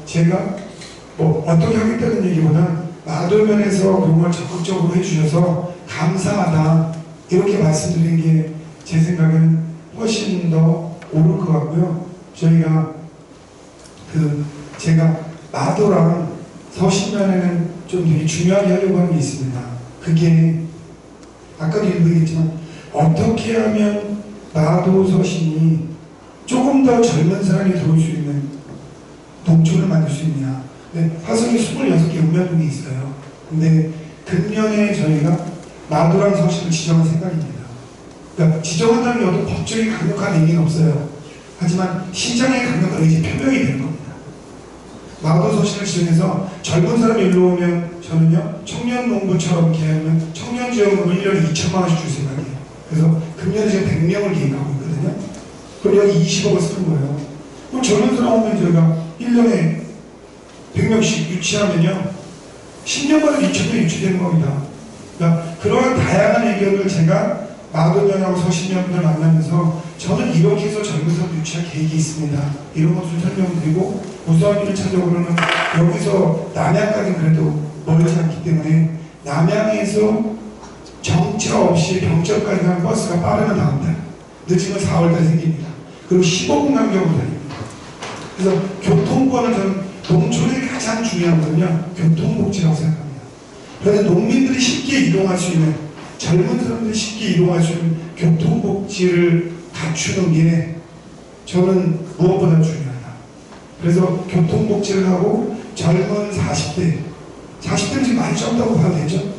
[SPEAKER 4] 제가 어떻게 하겠다는 얘기보다 마도면에서 그런 걸 적극적으로 해주셔서 감사하다 이렇게 말씀드린 게 제 생각에는 훨씬 더 옳을 것 같고요. 저희가 제가 마도랑 서신면에는 좀 되게 중요하게 하려고 하는 게 있습니다. 그게 아까도 얘기했지만 어떻게 하면 마도 서신이 조금 더 젊은 사람이 들어올 수 있는 농촌을 만들 수 있냐. 화성에 26개 읍면동이 있어요. 근데 금년에 저희가 마도랑 서신을 지정할 생각입니다. 그러니까 지정한다는 게 어떤 법적인 강력한 의미는 없어요. 하지만 시장의 강력한 의지 표명이 되는 겁니다. 마도 서신을 지정해서 젊은 사람이 일로 오면 저는요 청년농부처럼 계획하면 청년지원금을 1년에 2천만 원씩 줄 생각이에요. 그래서 금년에 지금 100명을 계획하고 있거든요. 그럼 여기 20억을 쓰는 거예요. 그럼 젊은 사람 오면 저희가 1년에 100명씩 유치하면요 10년 만에 2천명 유치되는 겁니다. 그러니까 그러한 다양한 의견을 제가 마도면하고 서신면을 만나면서 저는 이렇게 해서 젊은 사람 유치할 계획이 있습니다. 이런 것을 설명드리고 우선 1차적으로는 여기서 남양까지는 그래도 멀지 않기 때문에 남양에서 정차 없이 병천까지 가는 버스가 빠르면 나옵니다. 늦으면 4월달에 생깁니다. 그리고 15분 간격으로 다닙니다. 그래서 교통권은 저는 농촌의 가장 중요한 건요 교통복지라고 생각합니다. 그런데 농민들이 쉽게 이동할 수 있는 젊은 사람들이 쉽게 이동할 수 있는 교통복지를 갖추는 게 저는 무엇보다 중요하다. 그래서 교통복지를 하고 젊은 40대는 지금 많이 적다고 봐도 되죠.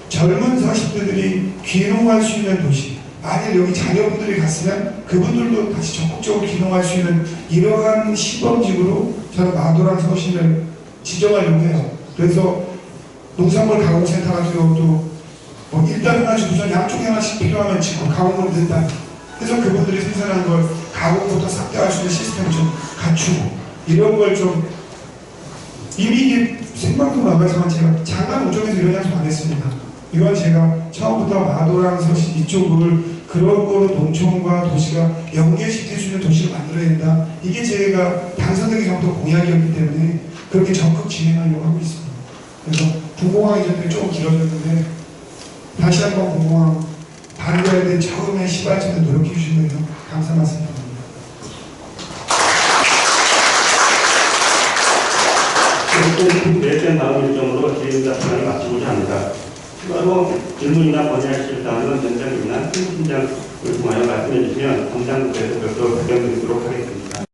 [SPEAKER 4] 젊은 40대들이 귀농할 수 있는 도시, 만약 여기 자녀분들이 갔으면 그분들도 다시 적극적으로 귀농할 수 있는 이러한 시범지구로 저는 마도랑 서신을 지정하려고 해요. 그래서 농산물 가공센터 같은 경우도 일단 하나 주고서 양쪽에 하나씩 필요하면 짓고 가공을 든다. 그래서 그분들이 생산한 걸 가공부터 싹 다 할 수 있는 시스템을 좀 갖추고 이런 걸 좀 이미 이게 생방송 나가지만 제가 장난 우정에서 이런 약속 안 했습니다. 이건 제가 처음부터 마도랑 서시 이쪽을 그런 거로 농촌과 도시가 연계시킬 수 있는 도시를 만들어야 된다. 이게 제가 당선되기 전부터 공약이었기 때문에 그렇게 적극 진행하려고 하고 있습니다. 그래서 공공항 이전에 조금 길어졌는데 다시 한번 공공항 반대에 대한 처음에 시발점에 노력해 주신 거예요. 감사 말씀드립니다.
[SPEAKER 2] 계획된 다음 일정으로 기획자 시간을 마치고자 합니다. 추가로 질문이나 건의하실 사항은 전장님이나 팀장을 통하여 말씀해 주시면 담당 부서에서 별도로 답변 드리도록 하겠습니다.